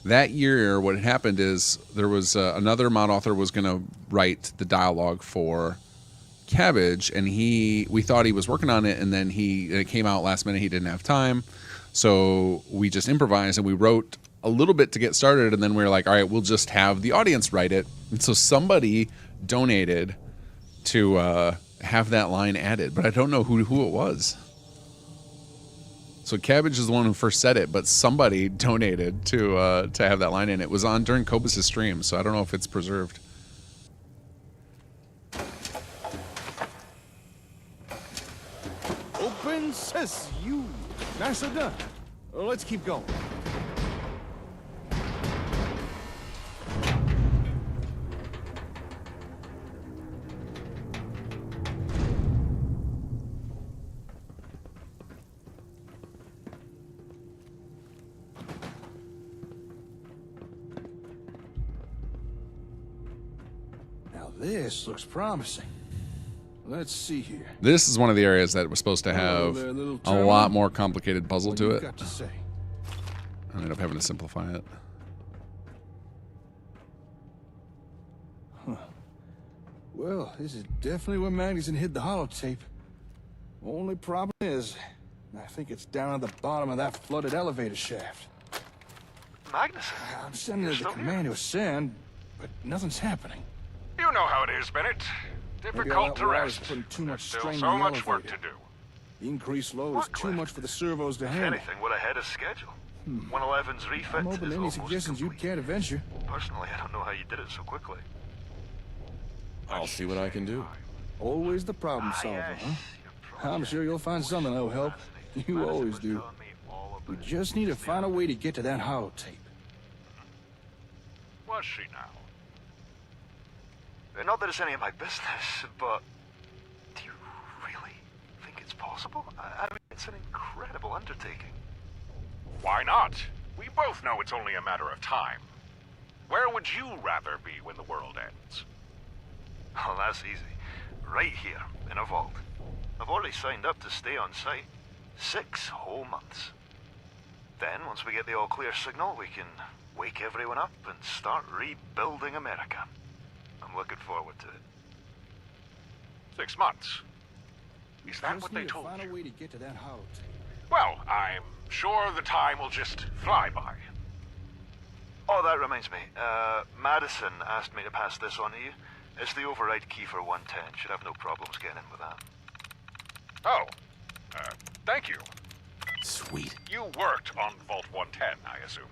that year. What had happened is there was another mod author was going to write the dialogue for Cabbage, and we thought he was working on it, and then it came out last minute. He didn't have time, so we just improvised and we wrote a little bit to get started, and then we were like, all right, we'll just have the audience write it. And so somebody donated to have that line added, but I don't know who it was. So Cabbage is the one who first said it, but somebody donated to have that line in. It was on during Cobus' stream, so I don't know if it's preserved. Open says you. Nicely done. Well, let's keep going. This looks promising. Let's see here. This is one of the areas that was supposed to have a lot more complicated puzzle to it. Got to say? I ended up having to simplify it. Huh. Well, this is definitely where Magnuson hid the holotape. Only problem is, I think it's down at the bottom of that flooded elevator shaft. Magnuson? I'm sending the command to ascend, but nothing's happening. You know how it is, Bennett. Difficult to rest. Putting too much Still strain so on the much work elevator. to do. The increased load is too much for the servos to handle. Anything, we're ahead of schedule. 111's refit I'm open is to any almost suggestions complete. you care to venture. Personally, I don't know how you did it so quickly. I'll see what I can do. Always the problem solver, huh? I'm sure you'll find something that'll help. You always do. We just need to find a way to get to that holotape. Was she now? Not that it's any of my business, but do you really think it's possible? I mean, it's an incredible undertaking. Why not? We both know it's only a matter of time. Where would you rather be when the world ends? Oh, that's easy. Right here, in a vault. I've already signed up to stay on site. 6 whole months. Then, once we get the all-clear signal, we can wake everyone up and start rebuilding America. I'm looking forward to it. 6 months. Is that what they told find you? a way to get to that holotape. Well, I'm sure the time will just fly by. Oh, that reminds me. Madison asked me to pass this on to you. It's the override key for 110. Should have no problems getting in with that. Oh, thank you. Sweet. You worked on Vault 110, I assume.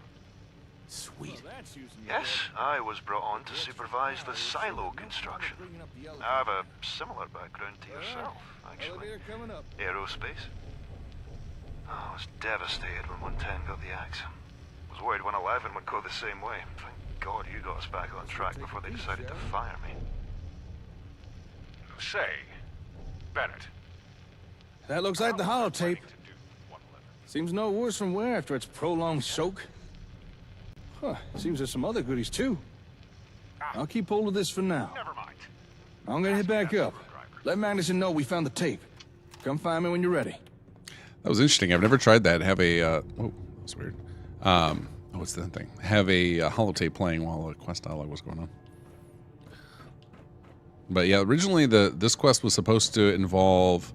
Sweet. Yes, I was brought on to supervise the silo construction. I have a similar background to yourself, actually. Aerospace. Oh, I was devastated when 110 got the axe. I was worried 111 would go the same way. Thank God you got us back on track before they decided to fire me. Say, Bennett. That looks like the holotape. To do 111. Seems no worse from where after its prolonged soak. Huh, seems there's some other goodies too. I'll keep hold of this for now. Never mind. I'm gonna head back up. Let Magnuson know we found the tape. Come find me when you're ready. That was interesting. I've never tried that. Have a oh, that was weird. What's the thing? Have a holotape playing while a quest dialogue was going on. But yeah, originally this quest was supposed to involve,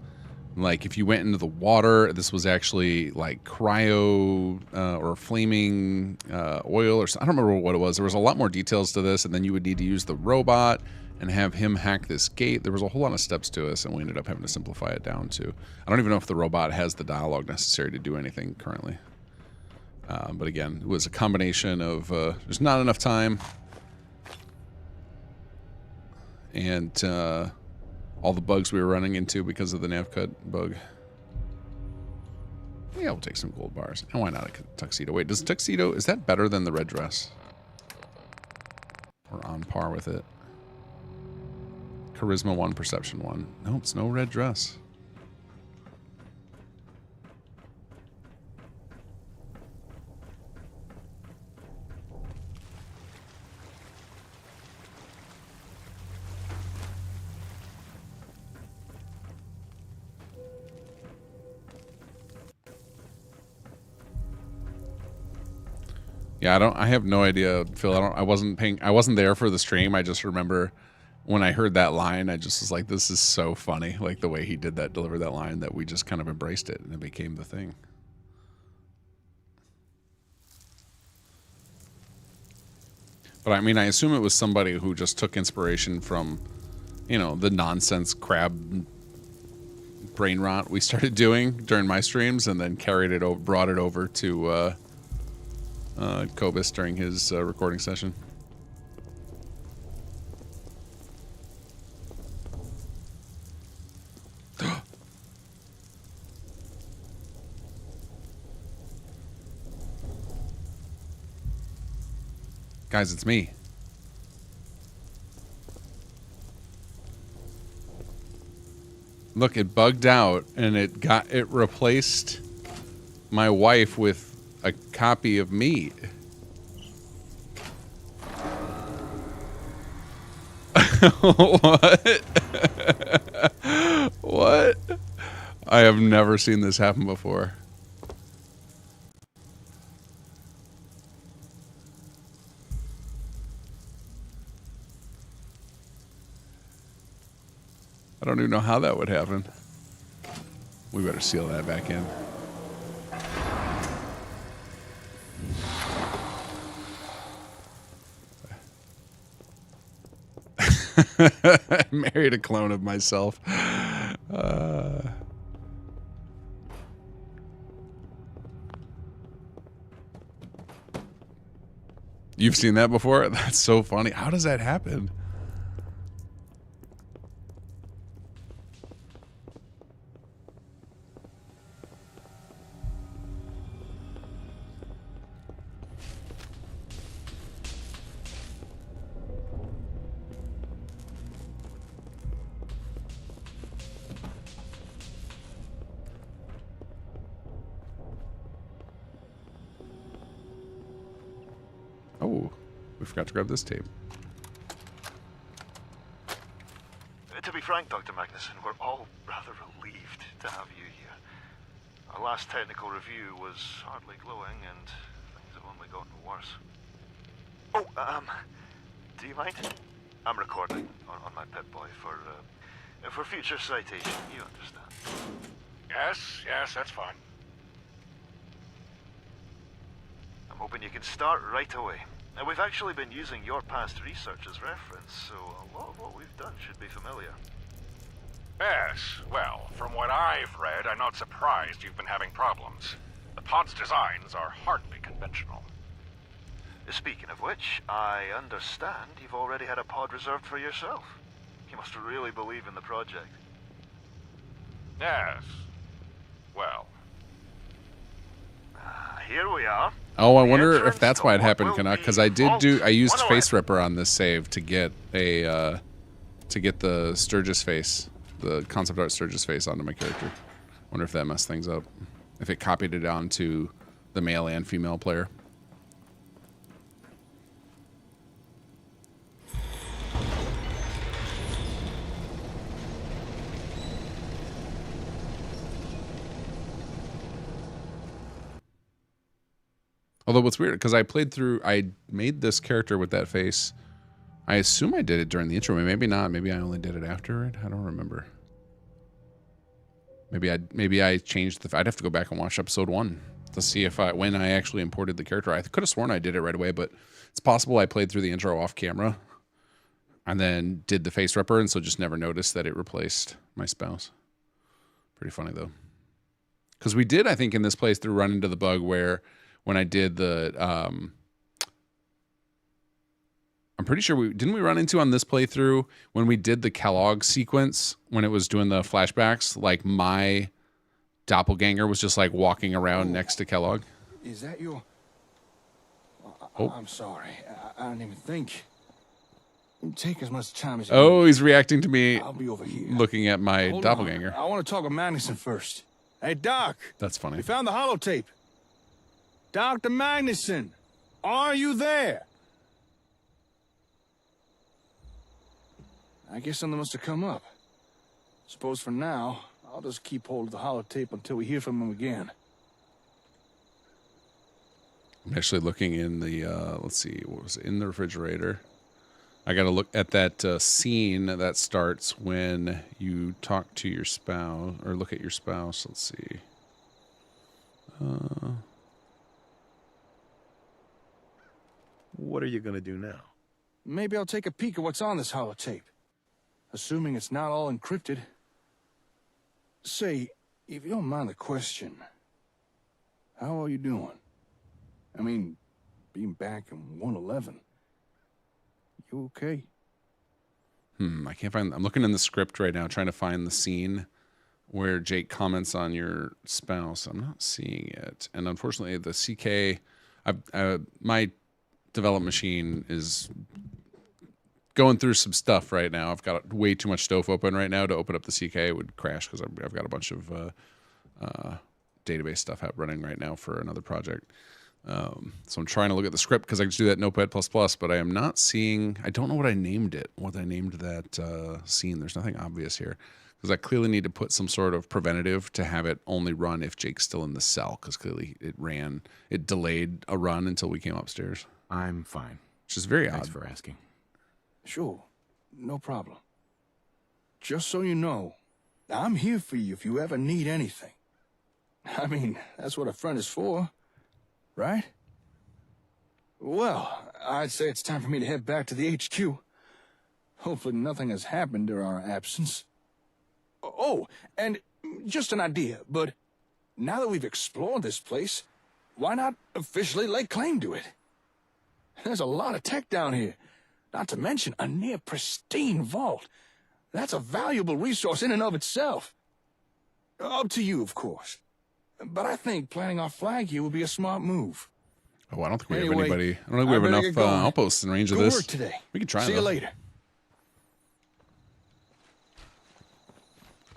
like, if you went into the water, this was actually like cryo or flaming oil, or I don't remember what it was. There was a lot more details to this, and then you would need to use the robot and have him hack this gate. There was a whole lot of steps to this, and we ended up having to simplify it down to. I don't even know if the robot has the dialogue necessary to do anything currently. But again, it was a combination of there's not enough time, and all the bugs we were running into because of the nav cut bug. Yeah, we'll take some gold bars. And why not a tuxedo? Wait, does tuxedo, is that better than the red dress? Or on par with it? Charisma 1, perception 1. Nope, it's no red dress. Yeah, I have no idea, Phil. I wasn't there for the stream. I just remember when I heard that line, I just was like, this is so funny. Like the way he delivered that line, that we just kind of embraced it and it became the thing. But I mean, I assume it was somebody who just took inspiration from, you know, the nonsense crab brain rot we started doing during my streams, and then brought it over to Cobus during his recording session. Guys, it's me. Look, it bugged out and it replaced my wife with a copy of me. What? What? I have never seen this happen before. I don't even know how that would happen. We better seal that back in. I married a clone of myself. You've seen that before? That's so funny. How does that happen? Oh, we forgot to grab this tape. To be frank, Dr. Magnuson, we're all rather relieved to have you here. Our last technical review was hardly glowing, and things have only gotten worse. Oh, do you mind? I'm recording on my Pip-Boy for future citation, you understand. Yes, that's fine. I'm hoping you can start right away. Now, we've actually been using your past research as reference, so a lot of what we've done should be familiar. Yes, well, from what I've read, I'm not surprised you've been having problems. The pod's designs are hardly conventional. Speaking of which, I understand you've already had a pod reserved for yourself. You must really believe in the project. Yes. Well. Here we are. Oh, I wonder if that's why it happened, because I used Face Ripper on this save to get the Sturgis face, the concept art Sturgis face onto my character. Wonder if that messed things up. If it copied it onto the male and female player. Although what's weird, because I made this character with that face. I assume I did it during the intro. Maybe not. Maybe I only did it after it. I don't remember. Maybe I changed I'd have to go back and watch episode 1 to see when I actually imported the character. I could have sworn I did it right away, but it's possible I played through the intro off camera and then did the face ripper, and so just never noticed that it replaced my spouse. Pretty funny though, because we did, I think, in this playthrough run into the bug where when I did the I'm pretty sure we run into on this playthrough when we did the Kellogg sequence when it was doing the flashbacks, like my doppelganger was just like walking around next to Kellogg. Is that your... Oh. I'm sorry. I didn't even think. Take as much time as you Oh, he's reacting to me. I'll be over here. Looking at my Hold doppelganger. on. I want to talk with Magnuson first. Hey, Doc. That's funny. We found the holotape. Dr. Magnuson, are you there? I guess something must have come up. Suppose for now, I'll just keep hold of the holotape until we hear from him again. I'm actually looking in the, let's see, what was it? In the refrigerator. I got to look at that scene that starts when you talk to your spouse, or look at your spouse. Let's see. What are you going to do now? Maybe I'll take a peek at what's on this holotape. Assuming it's not all encrypted. Say, if you don't mind the question, how are you doing? I mean, being back in 111. You okay? I can't find, I'm looking in the script right now, trying to find the scene where Jake comments on your spouse. I'm not seeing it. And unfortunately, the CK, my development machine is going through some stuff right now. I've got way too much stuff open right now to open up the CK. It would crash because I've got a bunch of database stuff running right now for another project. So I'm trying to look at the script because I can just do that Notepad++, but I am not seeing, I don't know what I named it, what I named that scene. There's nothing obvious here because I clearly need to put some sort of preventative to have it only run if Jake's still in the cell because clearly it delayed a run until we came upstairs. I'm fine. Which is very Thanks odd. for asking. Sure, no problem. Just so you know, I'm here for you if you ever need anything. I mean, that's what a friend is for, right? Well, I'd say it's time for me to head back to the HQ. Hopefully nothing has happened during our absence. Oh, and just an idea, but now that we've explored this place, why not officially lay claim to it? There's a lot of tech down here. Not to mention a near pristine vault. That's a valuable resource in and of itself. Up to you, of course. But I think planting our flag here would be a smart move. Oh, I don't think we have Anyway, anybody. I don't think we have better enough get going. outposts in range of Good this. work today. We can try See though. you later.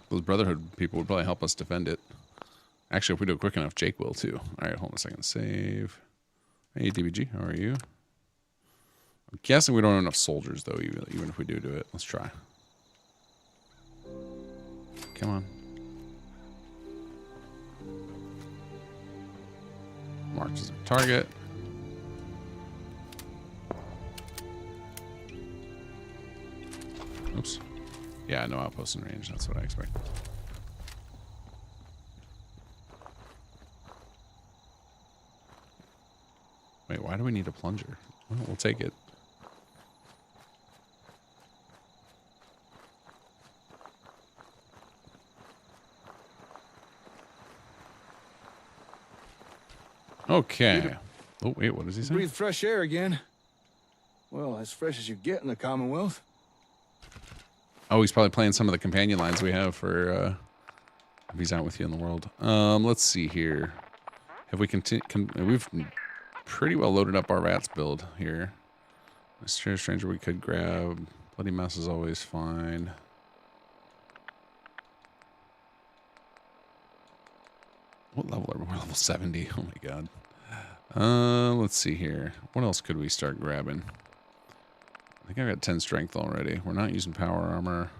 Those Brotherhood people would probably help us defend it. Actually, if we do it quick enough, Jake will too. All right, hold on a second. Save. Hey, DBG, how are you? I'm guessing we don't have enough soldiers, though, even if we do it. Let's try. Come on. Marked as a target. Oops. Yeah, no outposts in range. That's what I expect. Wait, why do we need a plunger? Well, we'll take it. Okay. Oh, wait, what does he say? Breathe fresh air again. Well, as fresh as you get in the Commonwealth. Oh, he's probably playing some of the companion lines we have for if he's out with you in the world. Let's see here. Have we we've pretty well loaded up our rats build here. Stranger we could grab. Bloody mess is always fine. What level are we? We're level 70. Oh my god. Let's see here. What else could we start grabbing? I think I got 10 strength already. We're not using power armor.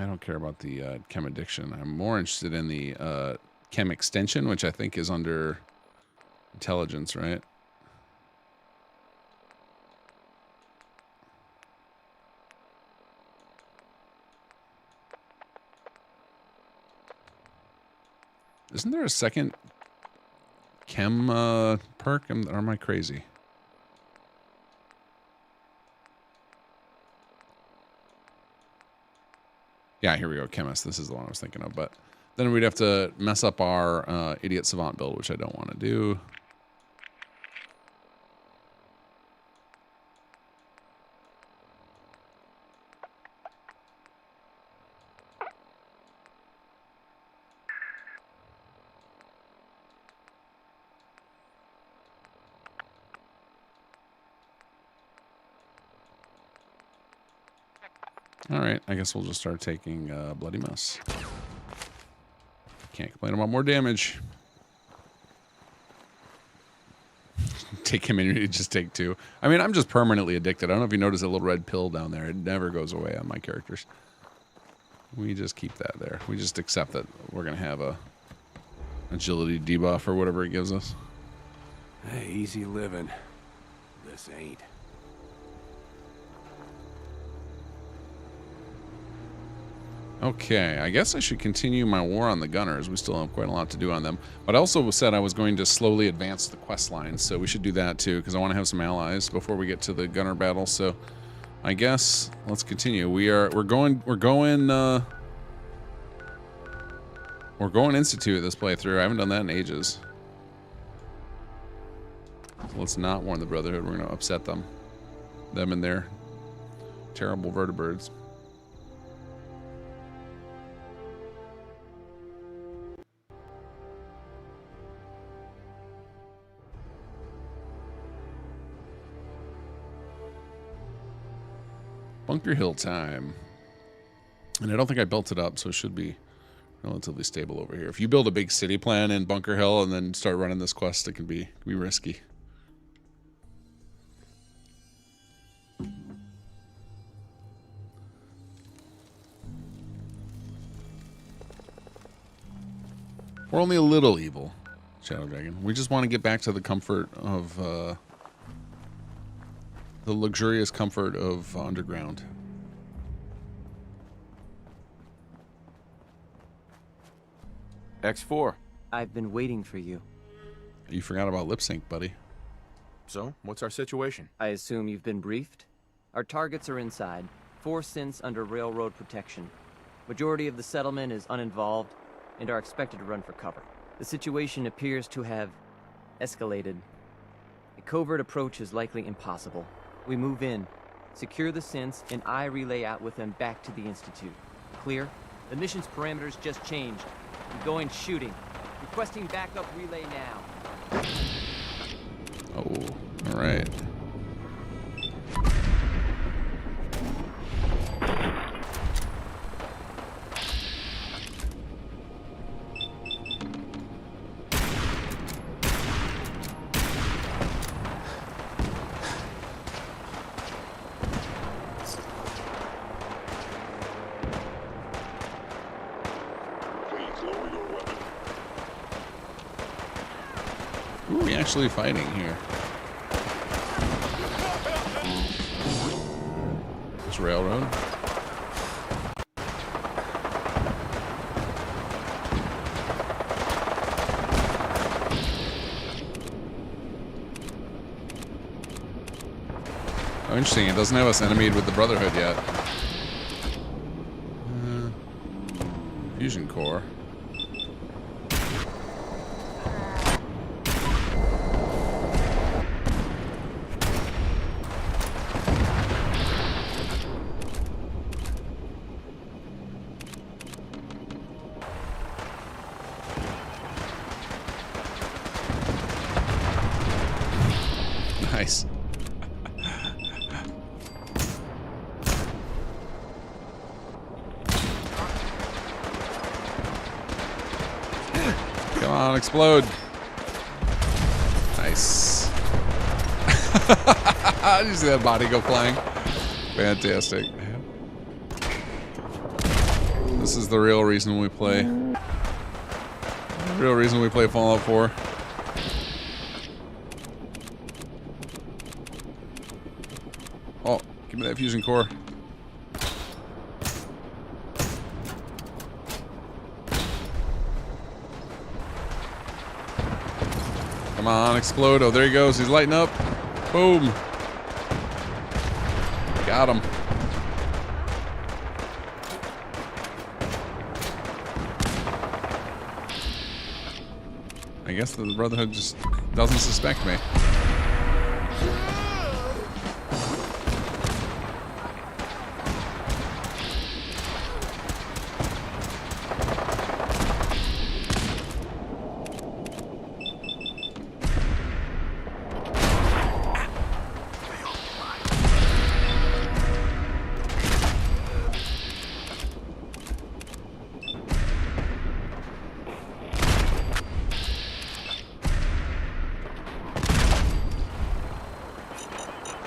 I don't care about the chem addiction. I'm more interested in the chem extension, which I think is under intelligence, right? Isn't there a second chem perk? Or am I crazy? Yeah, here we go. Chemist. This is the one I was thinking of. But then we'd have to mess up our idiot savant build, which I don't want to do. Alright, I guess we'll just start taking Bloody Mess. Can't complain about more damage. Take immunity, just take 2. I mean, I'm just permanently addicted. I don't know if you notice a little red pill down there. It never goes away on my characters. We just keep that there. We just accept that we're going to have a agility debuff or whatever it gives us. Hey, easy living. This ain't. Okay, I guess I should continue my war on the gunners. We still have quite a lot to do on them. But I also said I was going to slowly advance the quest line, so we should do that too, because I want to have some allies before we get to the gunner battle. So I guess let's continue. We're going Institute this playthrough. I haven't done that in ages. So let's not warn the Brotherhood. We're going to upset them. Them and their terrible vertibirds. Bunker Hill time. And I don't think I built it up, so it should be relatively stable over here. If you build a big city plan in Bunker Hill and then start running this quest, it can be risky. We're only a little evil, Shadow Dragon. We just want to get back to the comfort of the luxurious comfort of underground. X4. I've been waiting for you. You forgot about lip sync, buddy. So, what's our situation? I assume you've been briefed? Our targets are inside. 4 synths under railroad protection. Majority of the settlement is uninvolved and are expected to run for cover. The situation appears to have escalated. A covert approach is likely impossible. We move in, secure the synths, and I relay out with them back to the Institute. Clear? The mission's parameters just changed. I'm going shooting. Requesting backup relay now. Oh, all right. Who are we actually fighting here? This railroad? Oh, interesting. It doesn't have us enemied with the Brotherhood yet. Fusion core. Nice. Come on, explode. Nice. Did you see that body go flying? Fantastic. This is the real reason we play. The real reason we play Fallout 4. Oh, give me that fusion core. Come on, explode. Oh, there he goes. He's lighting up. Boom. Got him. I guess the Brotherhood just doesn't suspect me.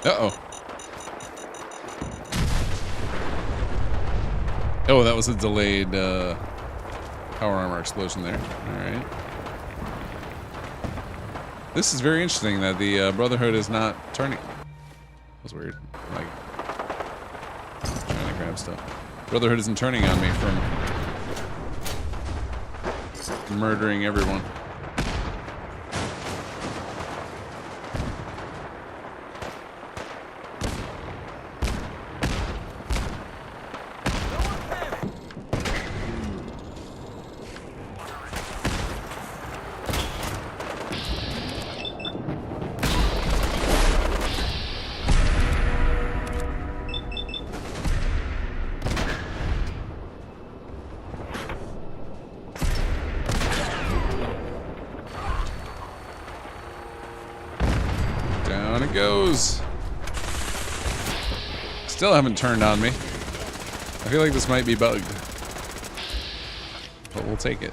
Uh-oh. Oh, that was a delayed power armor explosion there. Alright. This is very interesting that the Brotherhood is not turning. That was weird. Like, trying to grab stuff. Brotherhood isn't turning on me from murdering everyone. Down it goes. Still haven't turned on me. I feel like this might be bugged. But we'll take it.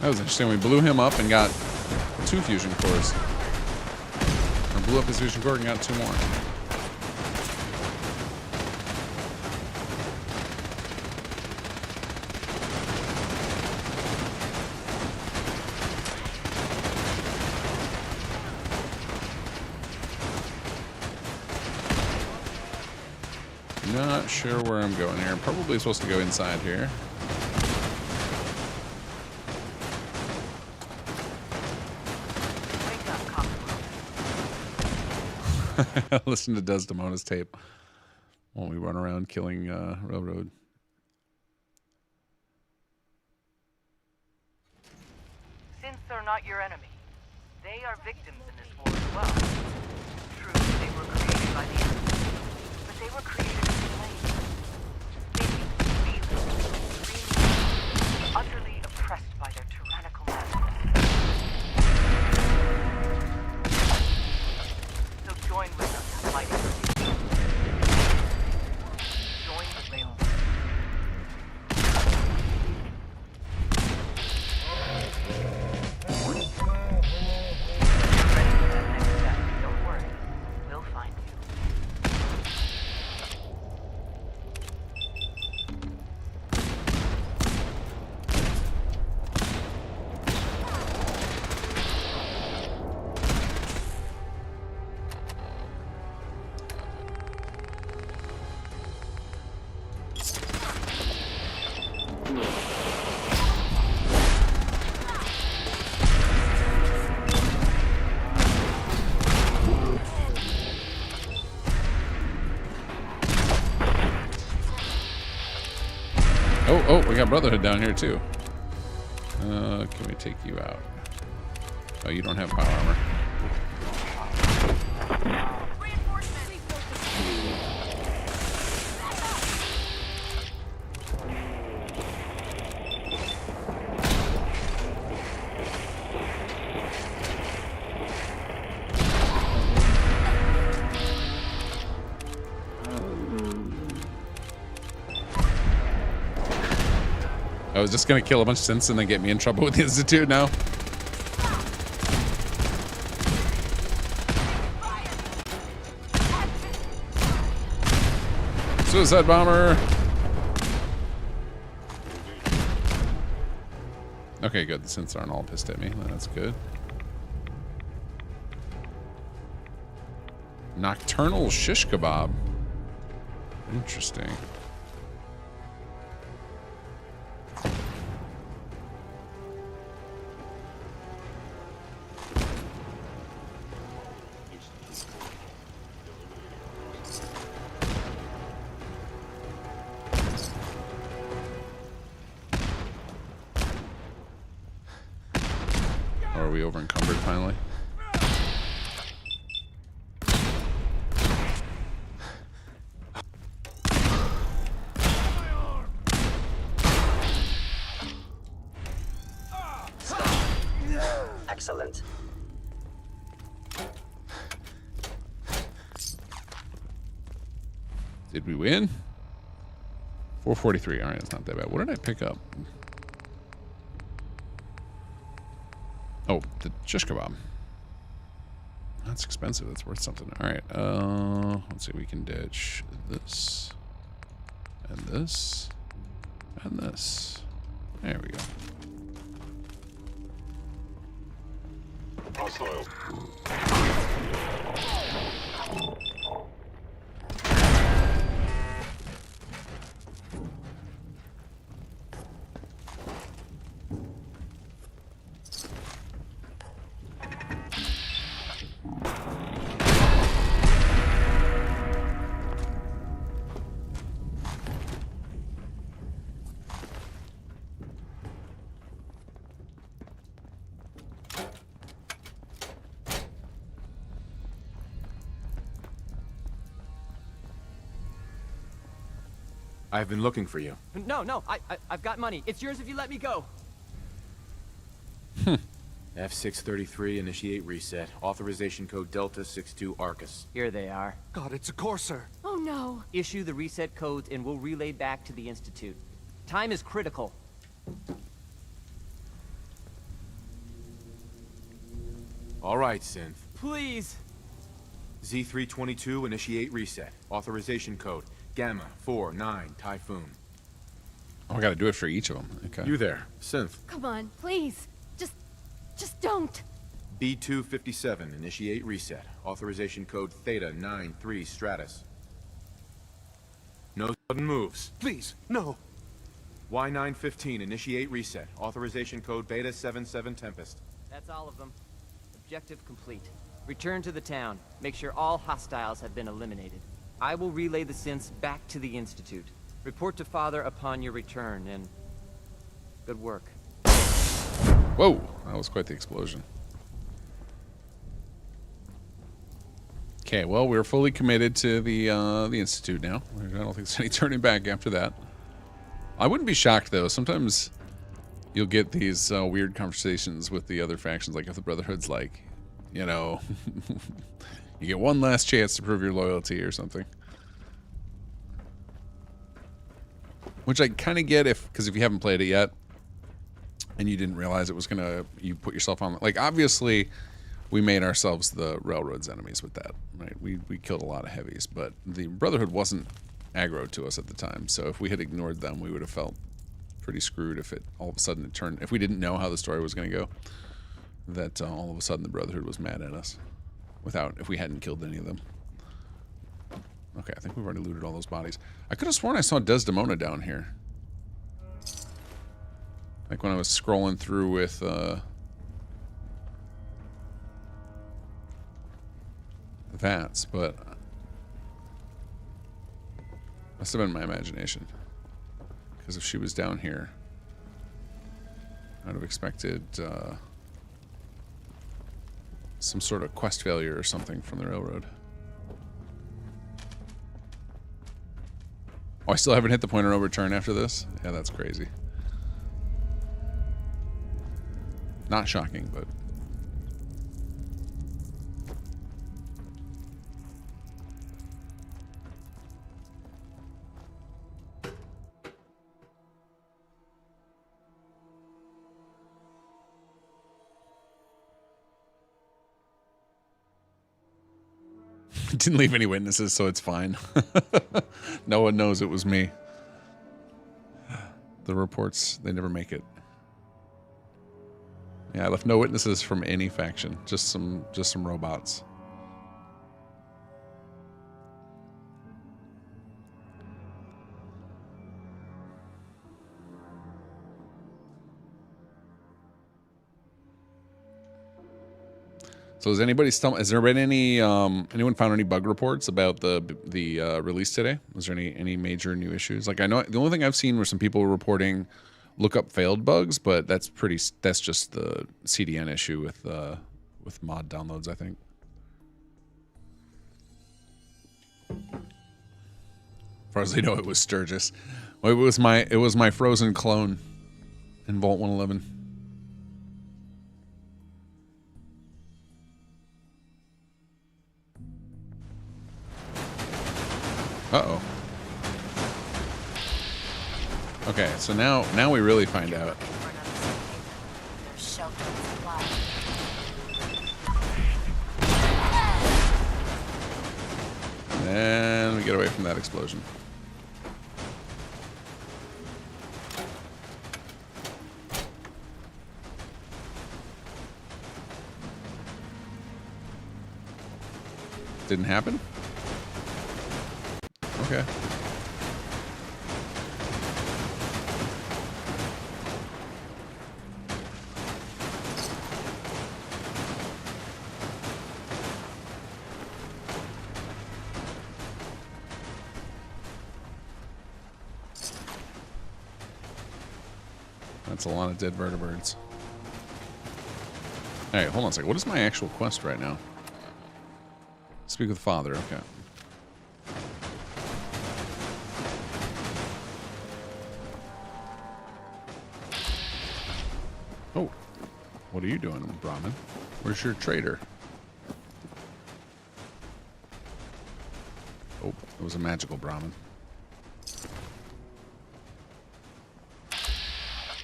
That was interesting. We blew him up and got 2 fusion cores. Or blew up his fusion core and got 2 more. Not sure where I'm going here. Probably supposed to go inside here. Listen to Desdemona's tape while we run around killing Railroad. Synths are not your enemy. They are victims in this war as well. True, they were created by the enemy, but they were created as slaves. Thinking, feeling, utterly oppressed by their tyrannical masters. So join with us in fighting for you. Join the Railroad. Don't worry, we'll find you. Oh, we got Brotherhood down here too. Can we take you out? Oh, you don't have power armor. I was just gonna kill a bunch of synths and then get me in trouble with the Institute now. Suicide bomber. Okay, good. The synths aren't all pissed at me. That's good. Nocturnal shish kebab. Interesting. Or are we over encumbered finally? Excellent. Did we win? 443. All right, that's not that bad. What did I pick up? Oh, the shish kebab. That's expensive. That's worth something. All right. Let's see. We can ditch this and this and this. There we go. Hostile. I've been looking for you. No, I've got money. It's yours if you let me go. F633, initiate reset. Authorization code Delta 62 Arcus. Here they are. God, it's a Corsair. Oh no. Issue the reset codes and we'll relay back to the Institute. Time is critical. All right, Synth. Please. Z322, initiate reset. Authorization code Gamma 49 Typhoon. Oh, I gotta do it for each of them. Okay. You there, Synth. Come on, please. Just don't. B257, initiate reset. Authorization code Theta 93 Stratus. No sudden moves. Please, no. Y915, initiate reset. Authorization code Beta 77 Tempest. That's all of them. Objective complete. Return to the town. Make sure all hostiles have been eliminated. I will relay the synths back to the Institute. Report to Father upon your return, and good work. Whoa, that was quite the explosion. Okay, well, we're fully committed to the Institute now. I don't think there's any turning back after that. I wouldn't be shocked, though. Sometimes you'll get these weird conversations with the other factions, like if the Brotherhood's like, you know, you get one last chance to prove your loyalty or something. Which I kind of get because if you haven't played it yet, and you didn't realize it was gonna, you put yourself on, like, obviously we made ourselves the Railroad's enemies with that, right? We killed a lot of heavies, but the Brotherhood wasn't aggro to us at the time, so if we had ignored them, we would have felt pretty screwed if it all of a sudden it turned, if we didn't know how the story was gonna go, that all of a sudden the Brotherhood was mad at us if we hadn't killed any of them. Okay, I think we've already looted all those bodies. I could have sworn I saw Desdemona down here. Like when I was scrolling through with Vats, but must have been my imagination. Because if she was down here, I'd have expected some sort of quest failure or something from the Railroad. Oh, I still haven't hit the point of no return after this? Yeah, that's crazy. Not shocking, but... Didn't leave any witnesses, so it's fine. No one knows it was me. The reports, they never make it. Yeah, I left no witnesses from any faction, just some robots. So has anybody has there been any anyone found any bug reports about the release today? Was there any major new issues? Like I know the only thing I've seen were some people reporting lookup failed bugs, but that's just the CDN issue with mod downloads, I think. As far as I know, it was Sturgis. Well, it was my frozen clone in Vault 111. Uh-oh. Okay, so now we really find out. And we get away from that explosion. Didn't happen? Okay. That's a lot of dead vertebrates. Alright, hold on a second. What is my actual quest right now? Speak with Father, okay. Oh, what are you doing, Brahmin? Where's your trader? Oh, it was a magical Brahmin.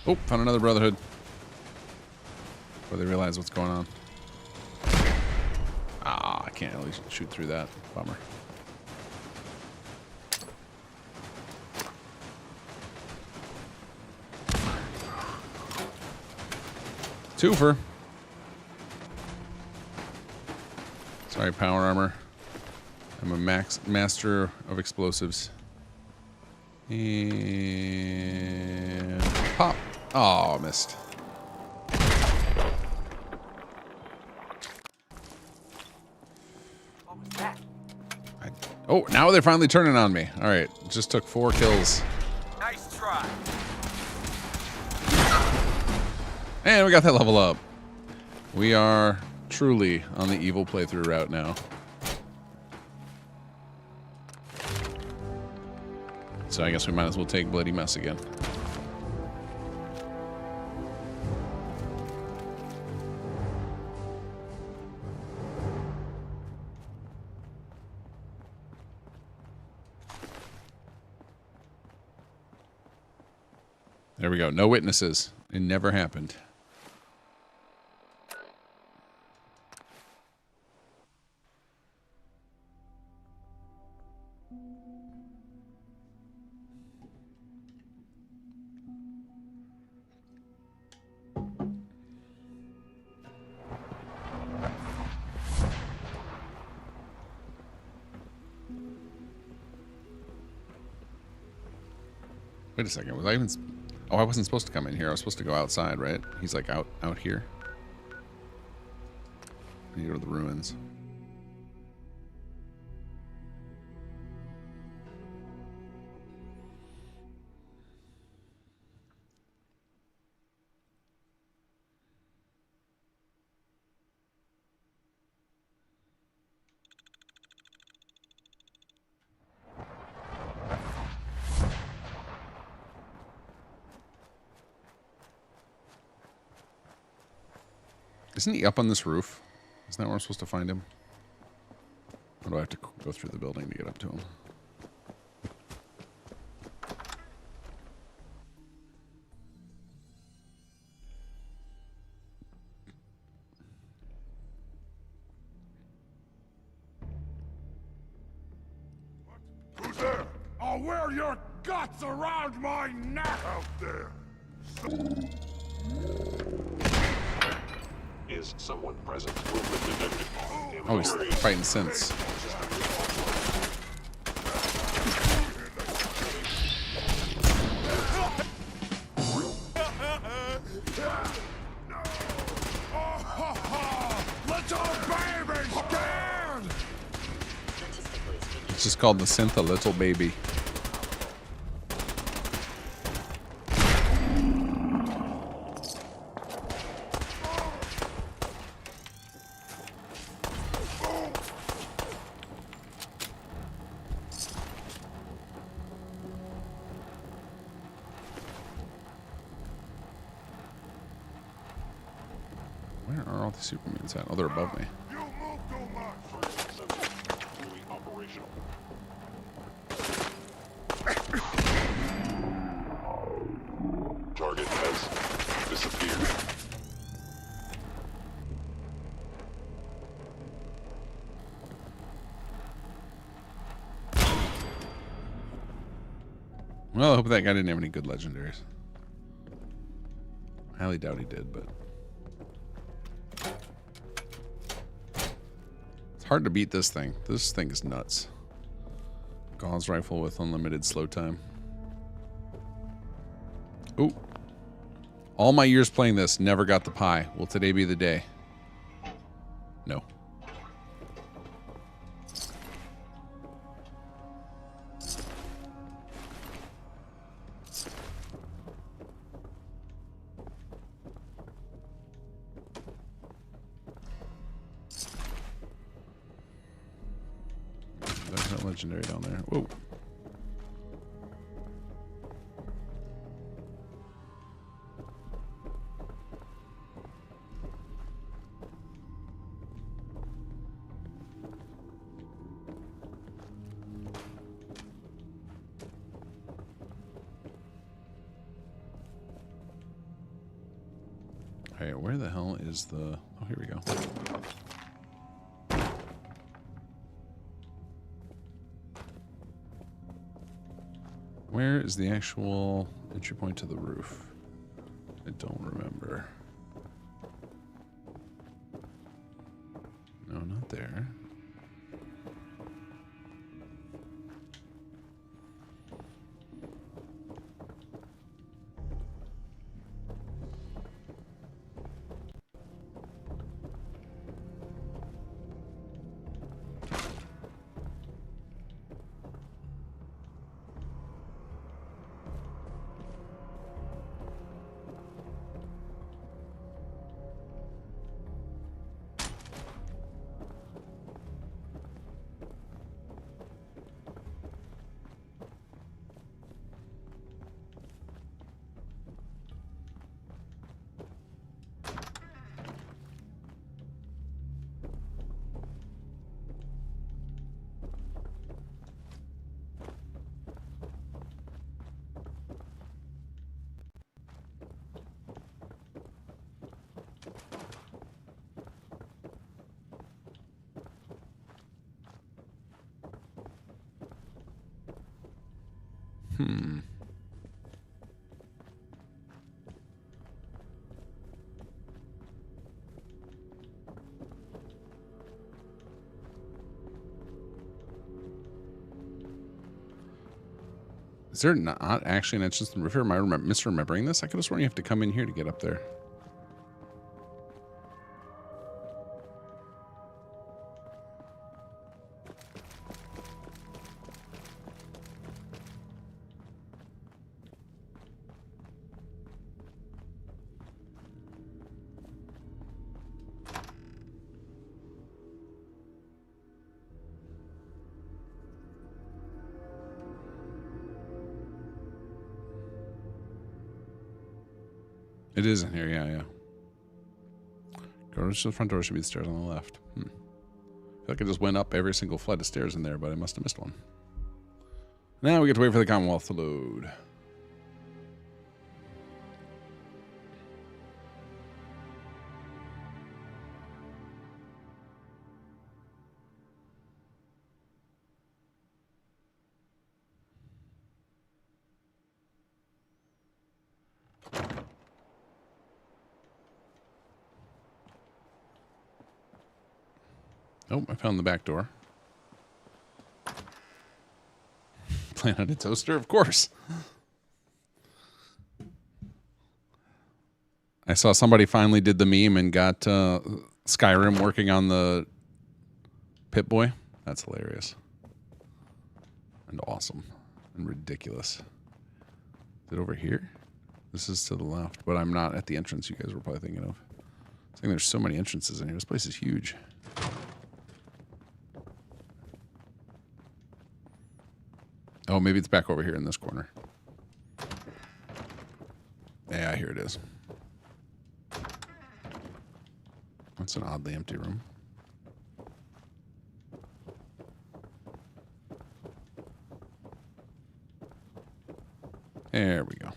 Oh, found another Brotherhood. Before they realize what's going on. Ah, I can't really shoot through that. Bummer. Twofer. Sorry, power armor. I'm a master of explosives. And pop. Oh, missed. What was that? Oh, now they're finally turning on me. All right, just took 4 kills. Nice try. And we got that level up. We are truly on the evil playthrough route now. So I guess we might as well take Bloody Mess again. There we go. No witnesses. It never happened. Wait a second. Was I even... Oh, I wasn't supposed to come in here. I was supposed to go outside, right? He's like out here. I need to go to the ruins. Isn't he up on this roof? Isn't that where I'm supposed to find him? Or do I have to go through the building to get up to him? I'll wear your guts around my neck out there! Is someone present? Movement detected. Oh, he's fighting synths. Little baby scared! It's just called the synth a little baby. Where are all the supermutants at? Oh, they're above me. Operational. Target has disappeared. Well, I hope that guy didn't have any good legendaries. I highly doubt he did, but it's hard to beat this thing. This thing is nuts. Gauze rifle with unlimited slow time. Ooh. All my years playing this, never got the pie. Will today be the day? No. There's that legendary down there. Whoa. Hey, where the hell is the... Oh, here we go. Where is the actual entry point to the roof? I don't remember. No, not there. Is there not actually an entrance to the roof here? Am I misremembering this? I could have sworn you have to come in here to get up there. It is in here, yeah. Go to the front door, should be the stairs on the left. I feel like I just went up every single flight of stairs in there, but I must have missed one. Now we get to wait for the Commonwealth to load. Oh, I found the back door. Plan on a toaster? Of course. I saw somebody finally did the meme and got Skyrim working on the Pip-Boy. That's hilarious. And awesome. And ridiculous. Is it over here? This is to the left, but I'm not at the entrance you guys were probably thinking of. I think there's so many entrances in here. This place is huge. Oh, maybe it's back over here in this corner. Yeah, here it is. That's an oddly empty room. There we go.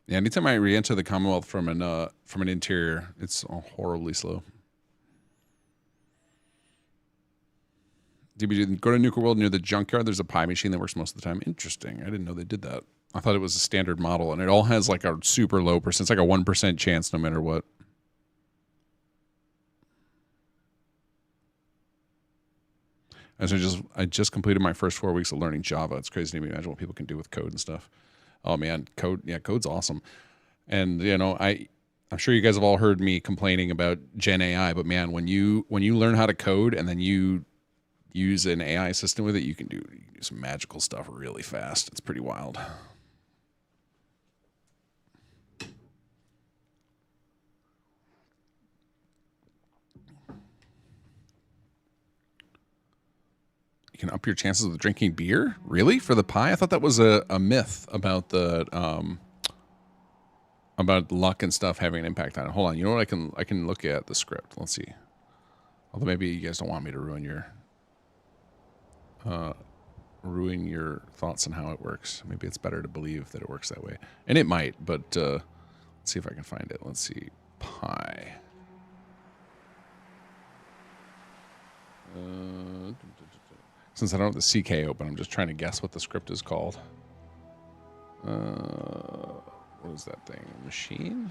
Yeah, anytime I re-enter the Commonwealth from an interior, it's horribly slow. DBG, go to Nuka World near the junkyard. There's a pie machine that works most of the time. Interesting. I didn't know they did that. I thought it was a standard model, and it all has like a super low percent. It's like a 1% chance no matter what. As I just completed my first 4 weeks of learning Java. It's crazy to imagine what people can do with code and stuff. Oh man, code. Yeah, code's awesome. And you know, I'm sure you guys have all heard me complaining about Gen AI, but man, when you learn how to code and then you use an AI system with it, you can do some magical stuff really fast. It's pretty wild. You can up your chances of drinking beer? Really? For the pie? I thought that was a myth about the about luck and stuff having an impact on it. Hold on. You know what? I can look at the script. Let's see. Although maybe you guys don't want me to ruin your thoughts on how it works. Maybe it's better to believe that it works that way. And it might, but let's see if I can find it. Let's see. Pie. Since I don't have the CK open, I'm just trying to guess what the script is called. What is that thing? Machine?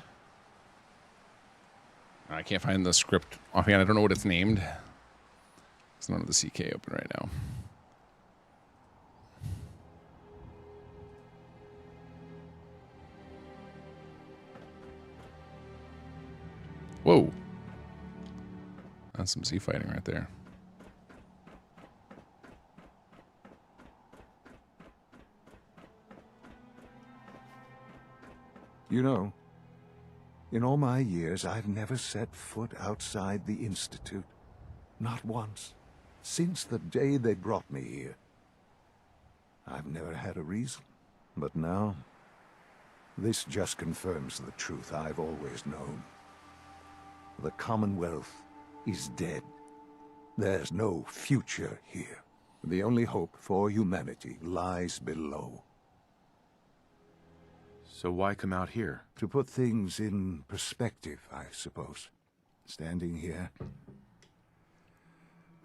I can't find the script offhand. I don't know what it's named. It's none of the CK open right now. Whoa. That's some sea fighting right there. You know, in all my years, I've never set foot outside the Institute. Not once. Since the day they brought me here. I've never had a reason. But now, this just confirms the truth I've always known. The Commonwealth is dead. There's no future here. The only hope for humanity lies below. So why come out here? To put things in perspective, I suppose. Standing here,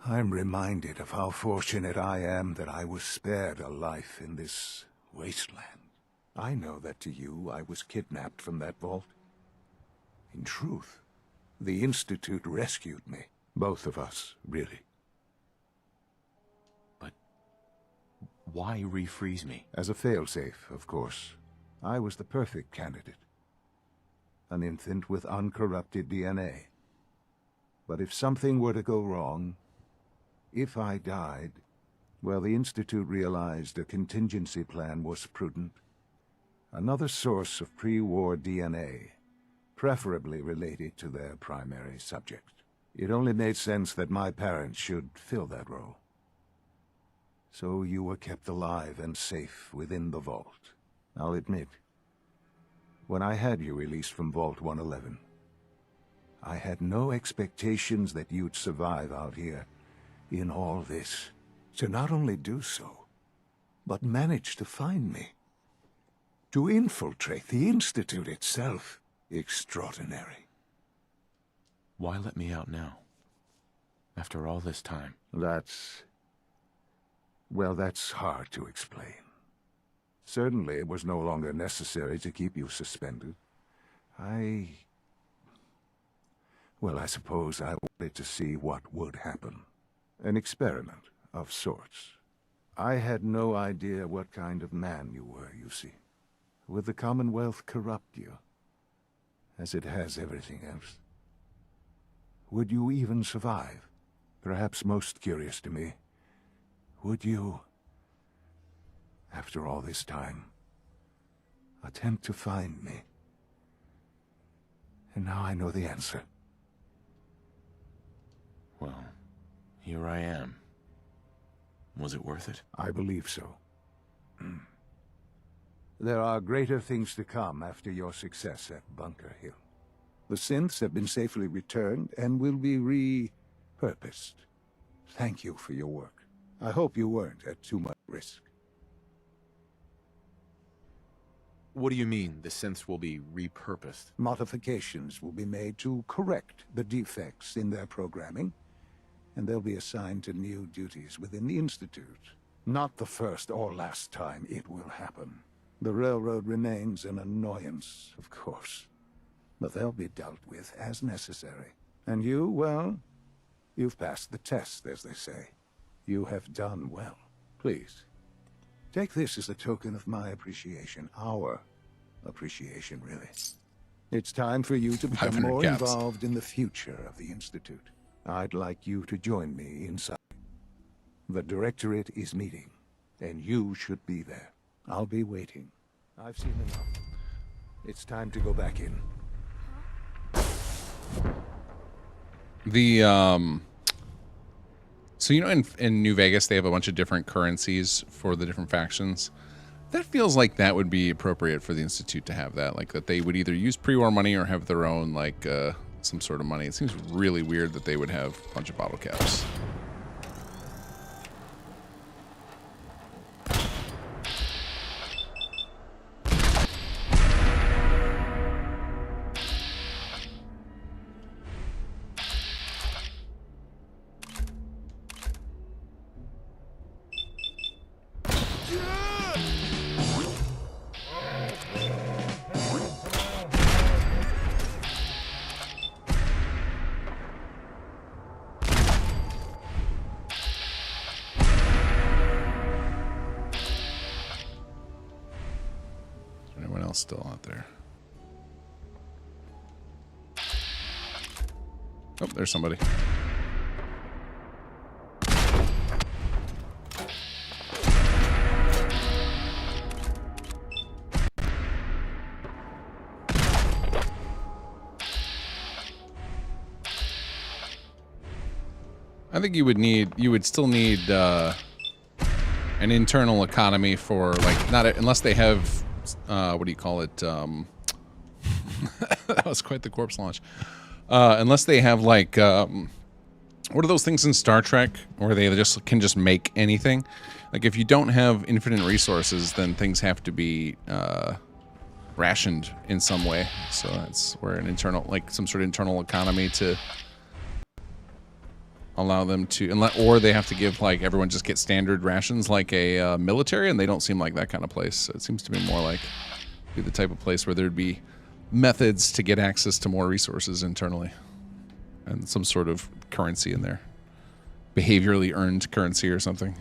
I'm reminded of how fortunate I am that I was spared a life in this wasteland. I know that to you, I was kidnapped from that vault. In truth, the Institute rescued me. Both of us, really. But why refreeze me? As a failsafe, of course. I was the perfect candidate. An infant with uncorrupted DNA. But if something were to go wrong, if I died, well, the Institute realized a contingency plan was prudent. Another source of pre-war DNA, preferably related to their primary subject. It only made sense that my parents should fill that role. So you were kept alive and safe within the vault. I'll admit, when I had you released from Vault 111, I had no expectations that you'd survive out here in all this. To not only do so, but manage to find me. To infiltrate the Institute itself. Extraordinary. Why let me out now? After all this time? Well, that's hard to explain. Certainly, it was no longer necessary to keep you suspended. Well, I suppose I wanted to see what would happen. An experiment of sorts. I had no idea what kind of man you were, you see. Would the Commonwealth corrupt you, as it has everything else? Would you even survive? Perhaps most curious to me, would you, after all this time, attempt to find me? And now I know the answer. Well, here I am. Was it worth it? I believe so. There are greater things to come after your success at Bunker Hill. The synths have been safely returned and will be repurposed. Thank you for your work. I hope you weren't at too much risk. What do you mean, the synths will be repurposed? Modifications will be made to correct the defects in their programming, and they'll be assigned to new duties within the Institute. Not the first or last time it will happen. The Railroad remains an annoyance, of course, but they'll be dealt with as necessary. And you, well, you've passed the test, as they say. You have done well. Please, take this as a token of my appreciation. Our appreciation, really. It's time for you to become 500 more caps. involved in the future of the Institute. I'd like you to join me inside. The Directorate is meeting, and you should be there. I'll be waiting. I've seen enough. It's time to go back in. The so you know in New Vegas they have a bunch of different currencies for the different factions. That feels like that would be appropriate for the Institute to have that, like that they would either use pre-war money or have their own like some sort of money. It seems really weird that they would have a bunch of bottle caps. Still out there. Oh, there's somebody. I think you would still need an internal economy for like unless they have what do you call it? That was quite the corpse launch. Unless they have like, what are those things in Star Trek where they can just make anything? Like if you don't have infinite resources, then things have to be rationed in some way. So that's where an internal, like some sort of internal economy to allow them to, or they have to give like everyone just get standard rations like a military, and they don't seem like that kind of place. So it seems to be more like be the type of place where there'd be methods to get access to more resources internally and some sort of currency in there, behaviorally earned currency or something.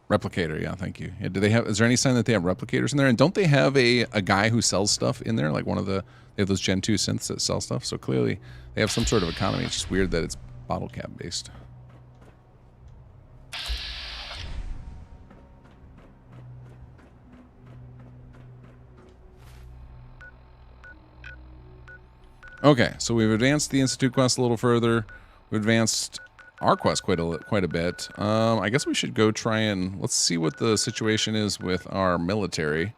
Replicator, yeah, thank you. Yeah, do they have? Is there any sign that they have replicators in there? And don't they have a guy who sells stuff in there? Like one of the, they have those Gen 2 synths that sell stuff. So clearly they have some sort of economy. It's just weird that it's bottle cap based. Okay, so we've advanced the Institute quest a little further. We've advanced our quest quite a bit. I guess we should go try and let's see what the situation is with our military,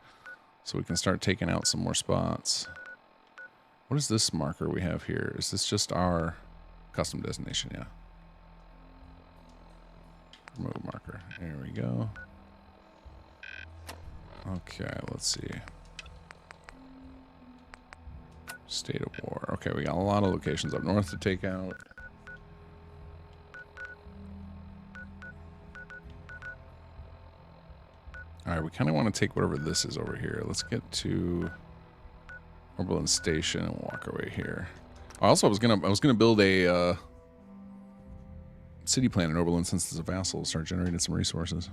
so we can start taking out some more spots. What is this marker we have here? Is this just our custom designation? Yeah. Remove marker. There we go. Okay, let's see. State of war. Okay, we got a lot of locations up north to take out. we kind of want to take whatever this is over here. Let's get to Oberlin Station and walk our way here. Also, I was gonna build a city plan in Oberlin since it's a vassal. Start generating some resources.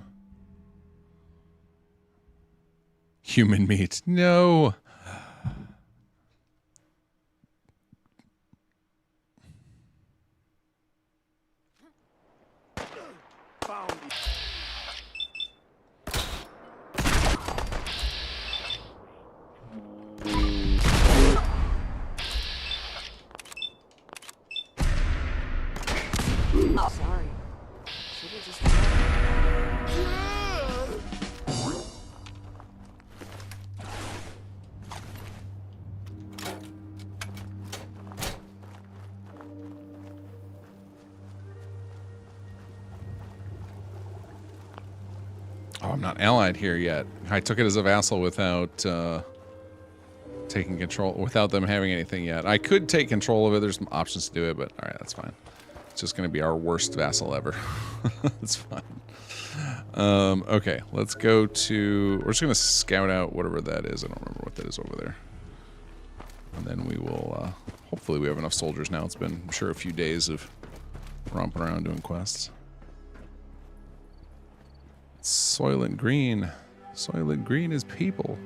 Human meat. No. Sorry. Should've just... Oh, I'm not allied here yet. I took it as a vassal without taking control, without them having anything yet. I could take control of it. There's some options to do it, but all right, that's fine. It's just going to be our worst vassal ever. That's fine. Okay, let's go to... We're just going to scout out whatever that is. I don't remember what that is over there. And then we will... hopefully we have enough soldiers now. It's been, I'm sure, a few days of romping around doing quests. Soylent Green. Soylent Green is people.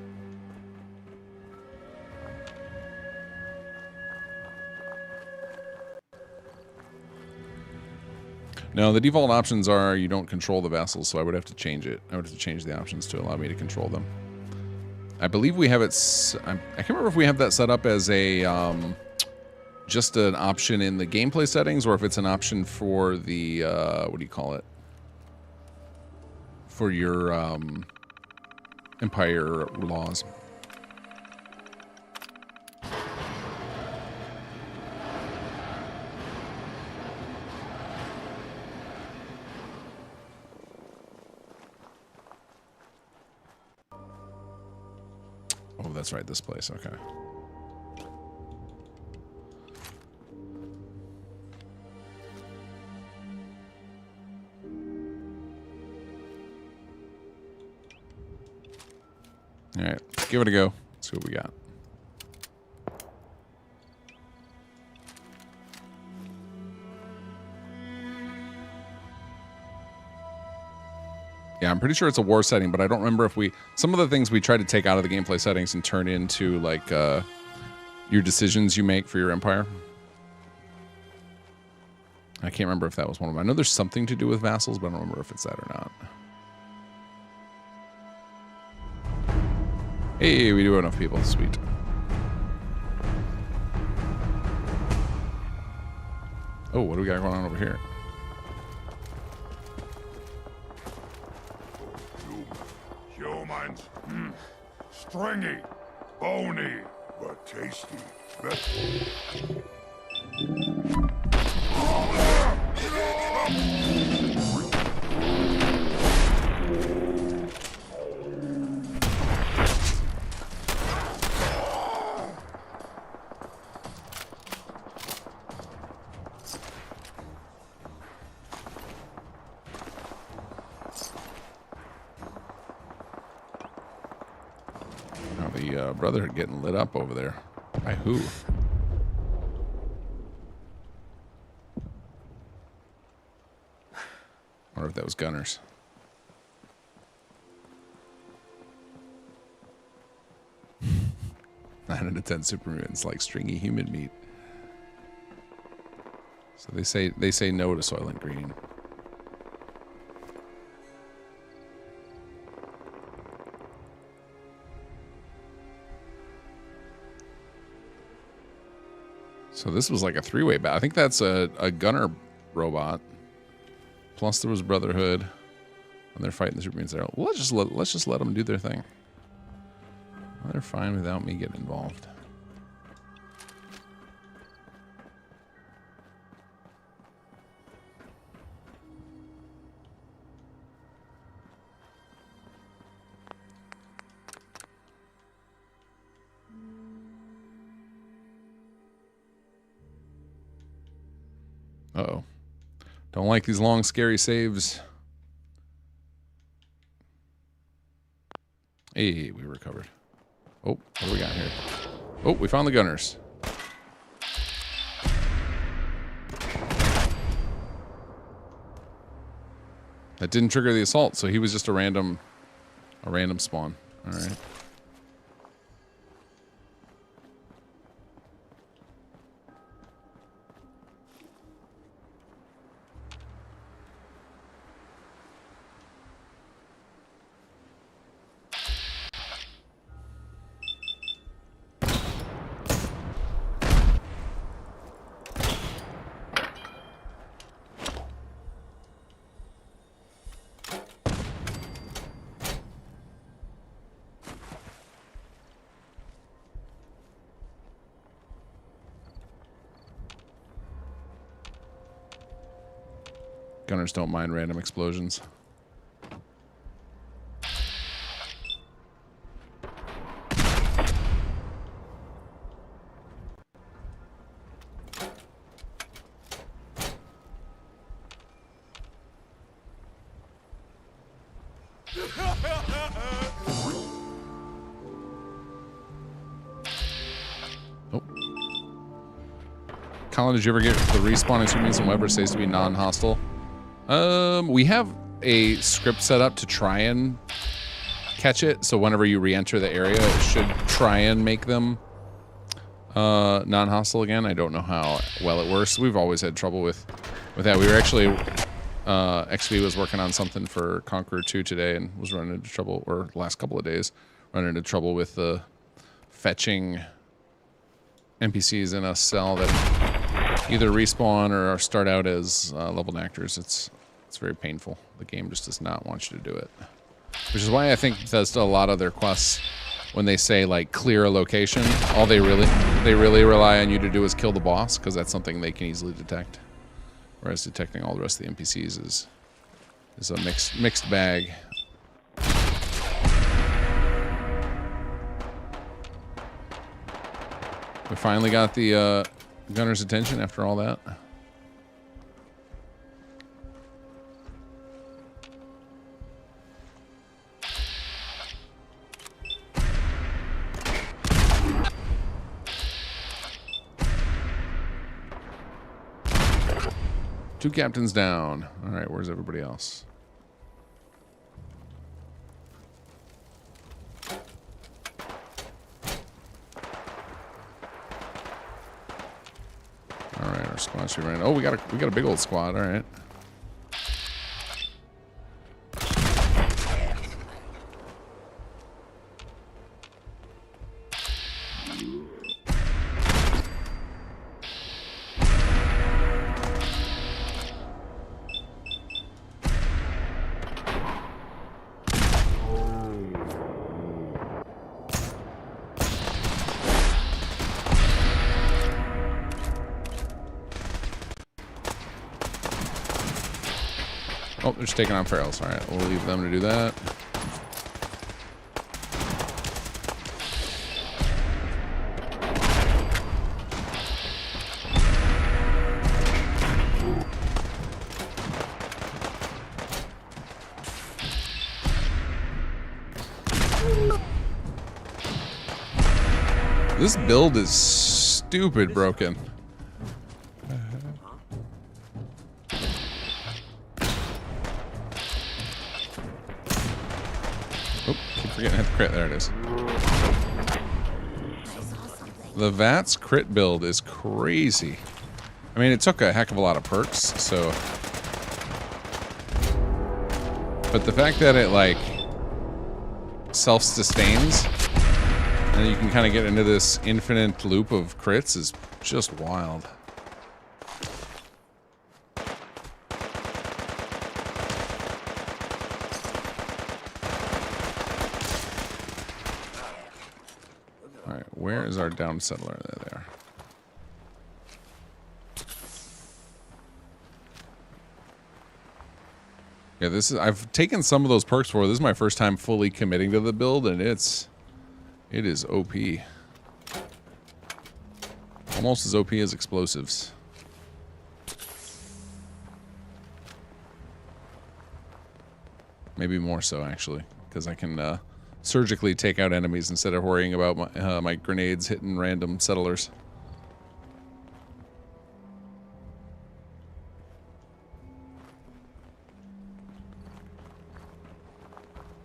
No, the default options are you don't control the vassals, so I would have to change it. I would have to change the options to allow me to control them. I believe we have it... I can't remember if we have that set up as a... just an option in the gameplay settings, or if it's an option for the... what do you call it? For your Empire laws. Oh, that's right, this place, okay. All right, let's give it a go. Let's see what we got. Yeah, I'm pretty sure it's a war setting, but I don't remember if we... Some of the things we tried to take out of the gameplay settings and turn into, like, your decisions you make for your empire. I can't remember if that was one of them. I know there's something to do with vassals, but I don't remember if it's that or not. Hey, we do have enough people. Sweet. Oh, what do we got going on over here? Humans. Stringy, bony, but tasty. Brotherhood getting lit up over there. By who? Wonder if that was gunners. 9 out of 10 super mutants like stringy human meat. So they say no to Soylent Green. So this was like a 3-way battle. I think that's a gunner robot. Plus there was Brotherhood. And they're fighting the super mutants there. Well, let's just let them do their thing. Well, they're fine without me getting involved. Uh-oh. Don't like these long, scary saves. Hey, we recovered. Oh, what do we got here? Oh, we found the gunners. That didn't trigger the assault, so he was just a random spawn. All right. Gunners don't mind random explosions. Oh. Colin, did you ever get the respawn instruments and whatever says to be non-hostile? We have a script set up to try and catch it, so whenever you re-enter the area, it should try and make them non-hostile again. I don't know how well it works. We've always had trouble with that. We were actually XV was working on something for Conqueror 2 today and was running into trouble, or the last couple of days, running into trouble with the fetching NPCs in a cell that either respawn or start out as leveled actors. It's very painful. The game just does not want you to do it. Which is why I think that's a lot of their quests, when they say like clear a location, all they really rely on you to do is kill the boss, because that's something they can easily detect. Whereas detecting all the rest of the NPCs is a mixed bag. We finally got the gunner's attention after all that. Two captains down. All right, where's everybody else? All right, our squad should run. Oh, we got a big old squad. All right. Oh, they're just taking on ferals. All right, we'll leave them to do that. This build is stupid broken. There it is. The VATS crit build is crazy. I mean, it took a heck of a lot of perks, so... But the fact that it, like, self-sustains, and you can kind of get into this infinite loop of crits is just wild. Where is our down settler? There they are. Yeah, this is. I've taken some of those perks before. This is my first time fully committing to the build, and it is OP. Almost as OP as explosives. Maybe more so, actually, because I can surgically take out enemies instead of worrying about my grenades hitting random settlers.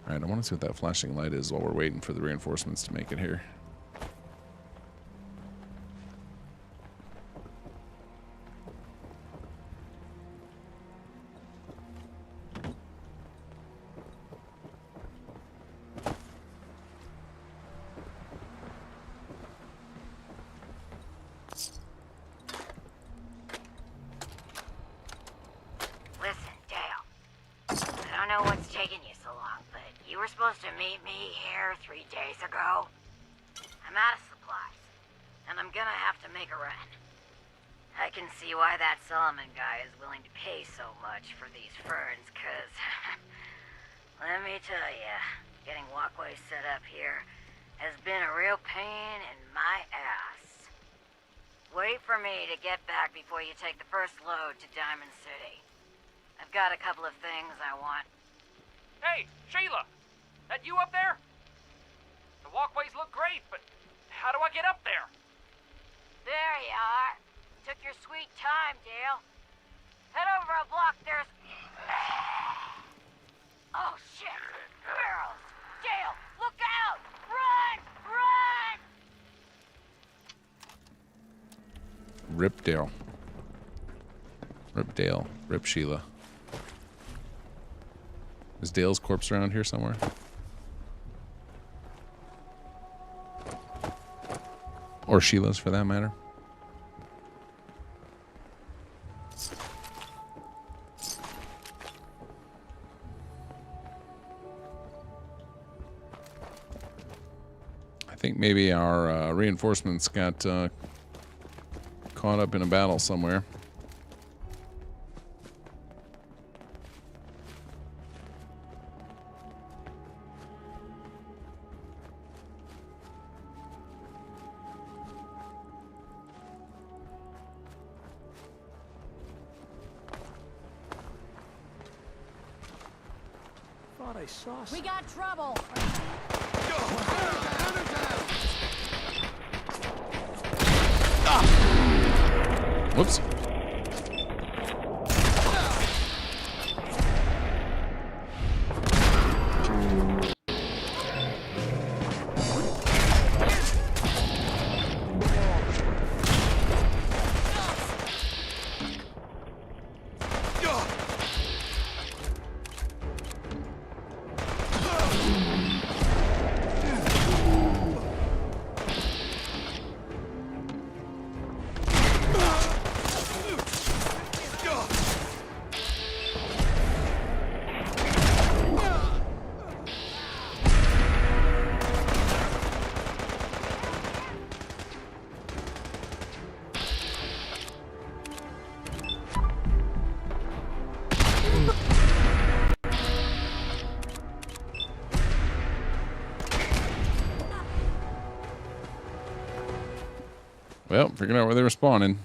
Alright, I want to see what that flashing light is while we're waiting for the reinforcements to make it here. Listen, Dale. I don't know what's taking you so long, but you were supposed to meet me here 3 days ago. I'm out of supplies, and I'm gonna have to make a run. I can see why that Solomon guy is willing to pay so much for these ferns, cause... let me tell ya, getting walkways set up here has been a real pain in my ass. Wait for me to get back before you take the first load to Diamond City. I've got a couple of things I want. Hey, Sheila! That you up there? The walkways look great, but how do I get up there? There you are. Took your sweet time, Dale. Head over a block, there's... Oh, shit! Barrels! Dale, look out! Run! Run! Rip Dale. Rip Dale. Rip Sheila. Is Dale's corpse around here somewhere? Or Sheila's, for that matter. I think maybe our reinforcements got caught up in a battle somewhere. Thought I saw We got trouble. Whoops. Well, figured out where they were spawning.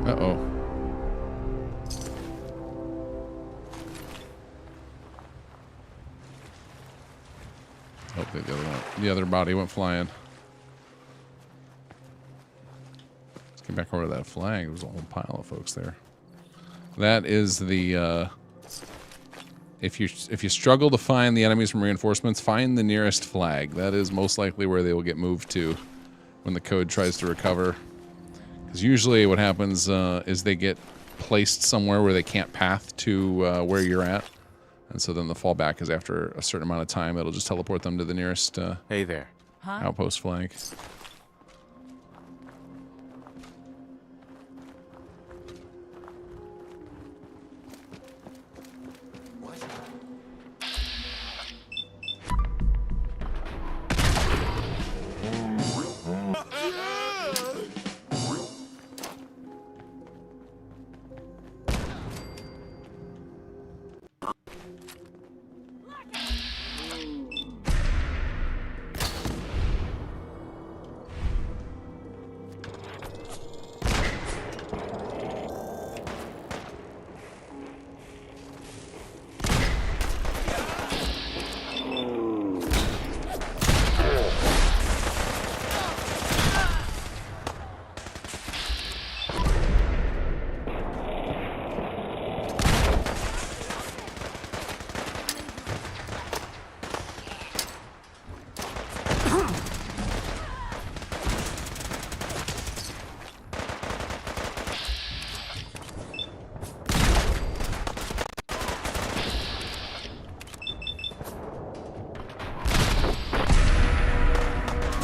Uh-oh. Hopefully the other body went flying. Get back over to that flag. There was a whole pile of folks there. That is the if you struggle to find the enemies from reinforcements, find the nearest flag. That is most likely where they will get moved to when the code tries to recover. Because usually what happens is they get placed somewhere where they can't path to where you're at, and so then the fallback is after a certain amount of time. It'll just teleport them to the nearest hey there. Outpost flag.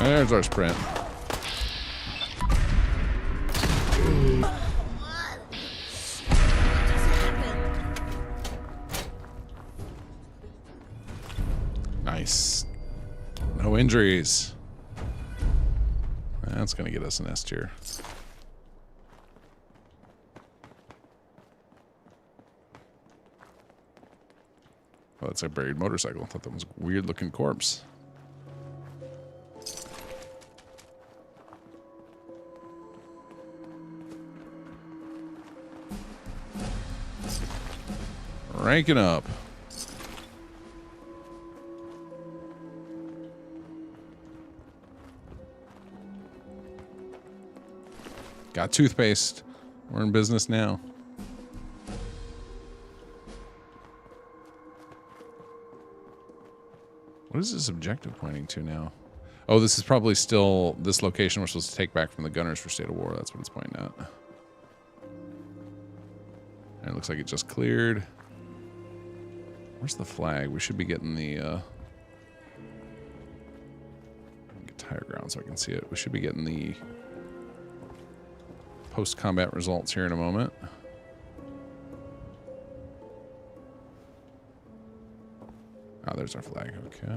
There's our sprint. Nice. No injuries. That's going to get us an S tier. Oh, that's a buried motorcycle. I thought that was a weird looking corpse. Ranking up. Got toothpaste. We're in business now. What is this objective pointing to now? Oh, this is probably still this location we're supposed to take back from the gunners for State of War. That's what it's pointing at. And it looks like it just cleared. Where's the flag? We should be getting the... get higher ground so I can see it. We should be getting the post-combat results here in a moment. Oh, there's our flag. Okay.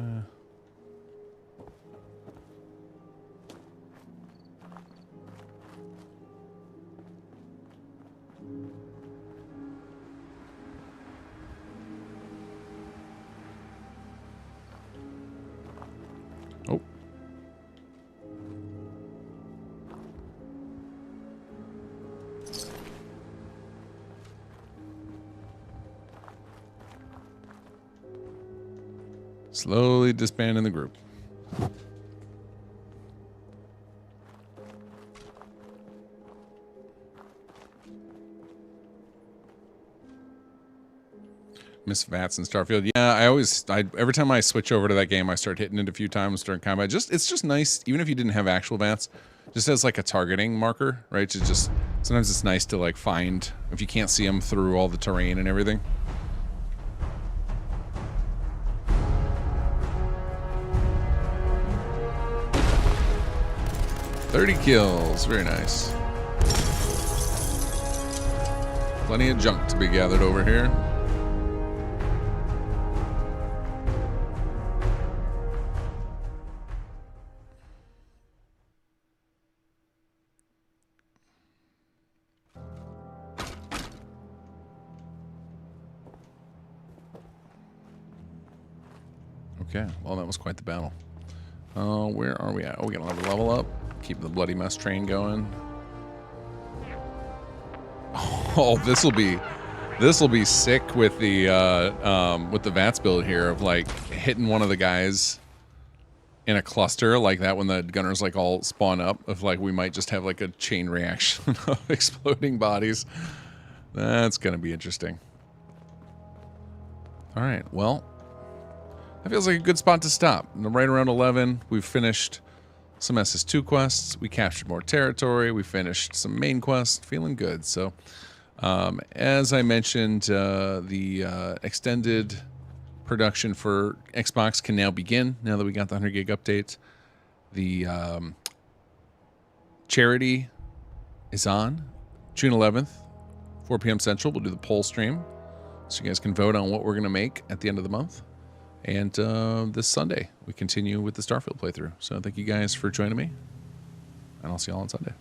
Oh. Slowly disbanding the group. Miss Vats in Starfield. Yeah, every time I switch over to that game, I start hitting it a few times during combat. It's just nice, even if you didn't have actual Vats, just as like a targeting marker, right? To just sometimes it's nice to like find if you can't see them through all the terrain and everything. $30 kills, very nice. Plenty of junk to be gathered over here. Okay, well that was quite the battle. Where are we at? Oh, we got another level up. Keep the bloody mess train going. Oh, this will be sick with the VATS build here of like hitting one of the guys in a cluster like that when the gunners like all spawn up. Of like we might just have like a chain reaction of exploding bodies. That's gonna be interesting. All right, well, that feels like a good spot to stop. Right around 11, we've finished some SS2 quests. We captured more territory. We finished some main quests. Feeling good. So, as I mentioned, the extended production for Xbox can now begin now that we got the 100 gig update. The charity is on June 11th, 4 p.m. Central. We'll do the poll stream so you guys can vote on what we're going to make at the end of the month. And this Sunday, we continue with the Starfield playthrough. So thank you guys for joining me, and I'll see you all on Sunday.